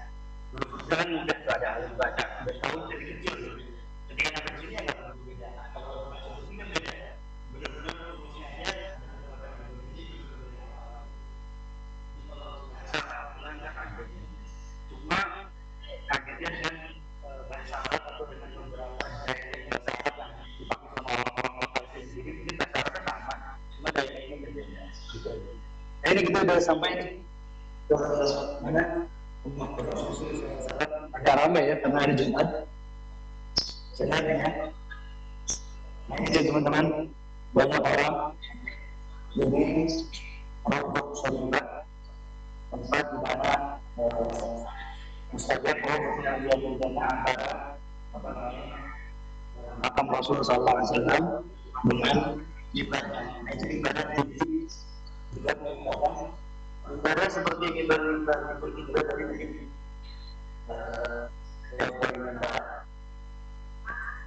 Huruf kan mudah tuh ada alif baca, udah tahu dari kecil. Ketika anak kecilnya nggak perlu beda. Kalau bahasa Turki kan beda. Benar-benar hurufnya aja. Cuma kagetnya dengan bahasa Arab atau dengan beberapa bahasa Arab yang dipakai sama orang-orang lokal sendiri, mungkin bahasa Arabnya sama, cuma gayanya berbeda. Nah, ini kita udah sampai ke mana? Rumah Rasulullah. Agak ramai ya karena hari Jumat. Sebenarnya, nah ini teman-teman banyak orang jadi rombong sholat tempat di mana mustajab pengajian bencana antara makam Rasulullah SAW dengan ibadah. Itu ibadah tinggi, ibadah seperti ibadah tadi mungkin yang beribadah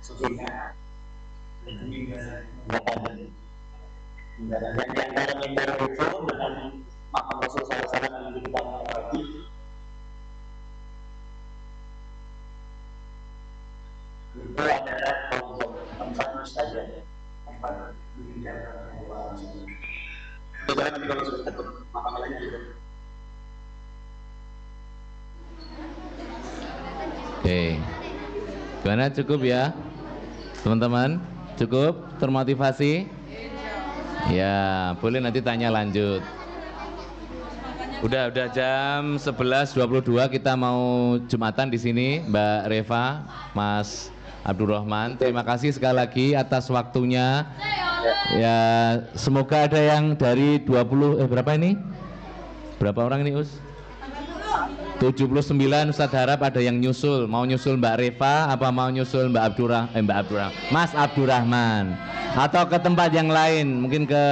sucinya dan ibadah ibadah itu dengan makam Rasulullah SAW yang kita menghormati itu adalah tempat mustajab, tempat dijaga Allah. Bagaimana nanti kalau sudah ketemu makam lainnya juga. Oke, gimana, cukup ya teman-teman? Cukup termotivasi? Ya, boleh nanti tanya lanjut. Udah jam 11.22 kita mau Jumatan di sini, Mbak Reva, Mas Abdurrahman. Terima kasih sekali lagi atas waktunya. Ya, semoga ada yang dari 20 berapa ini? Berapa orang ini, Us? 79. Ustadz harap ada yang nyusul. Mau nyusul Mbak Reva apa mau nyusul Mbak Abdurrahman? Mas Abdurrahman. Atau ke tempat yang lain, mungkin ke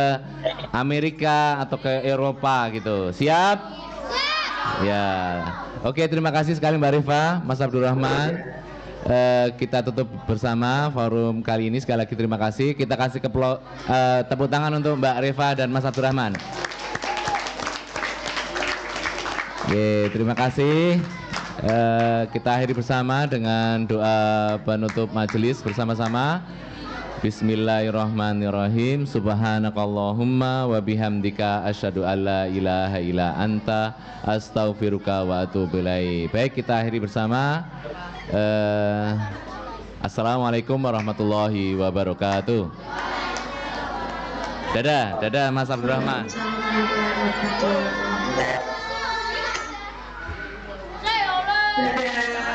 Amerika atau ke Eropa gitu. Siap? Ya. Oke, terima kasih sekali Mbak Reva, Mas Abdurrahman. Kita tutup bersama forum kali ini. Sekali lagi terima kasih. Kita kasih tepuk tangan untuk Mbak Reva dan Mas Abdurrahman. Oke, terima kasih. Kita akhiri bersama dengan doa penutup majelis bersama-sama. Bismillahirrahmanirrahim. Subhanakallahumma wa bihamdika asyhadu alla ilaha illa anta astaghfiruka wa atubu ilaik. Baik, kita akhiri bersama. Assalamualaikum warahmatullahi wabarakatuh. Dadah Mas Abdurrahman. Assalamualaikum warahmatullahi wabarakatuh.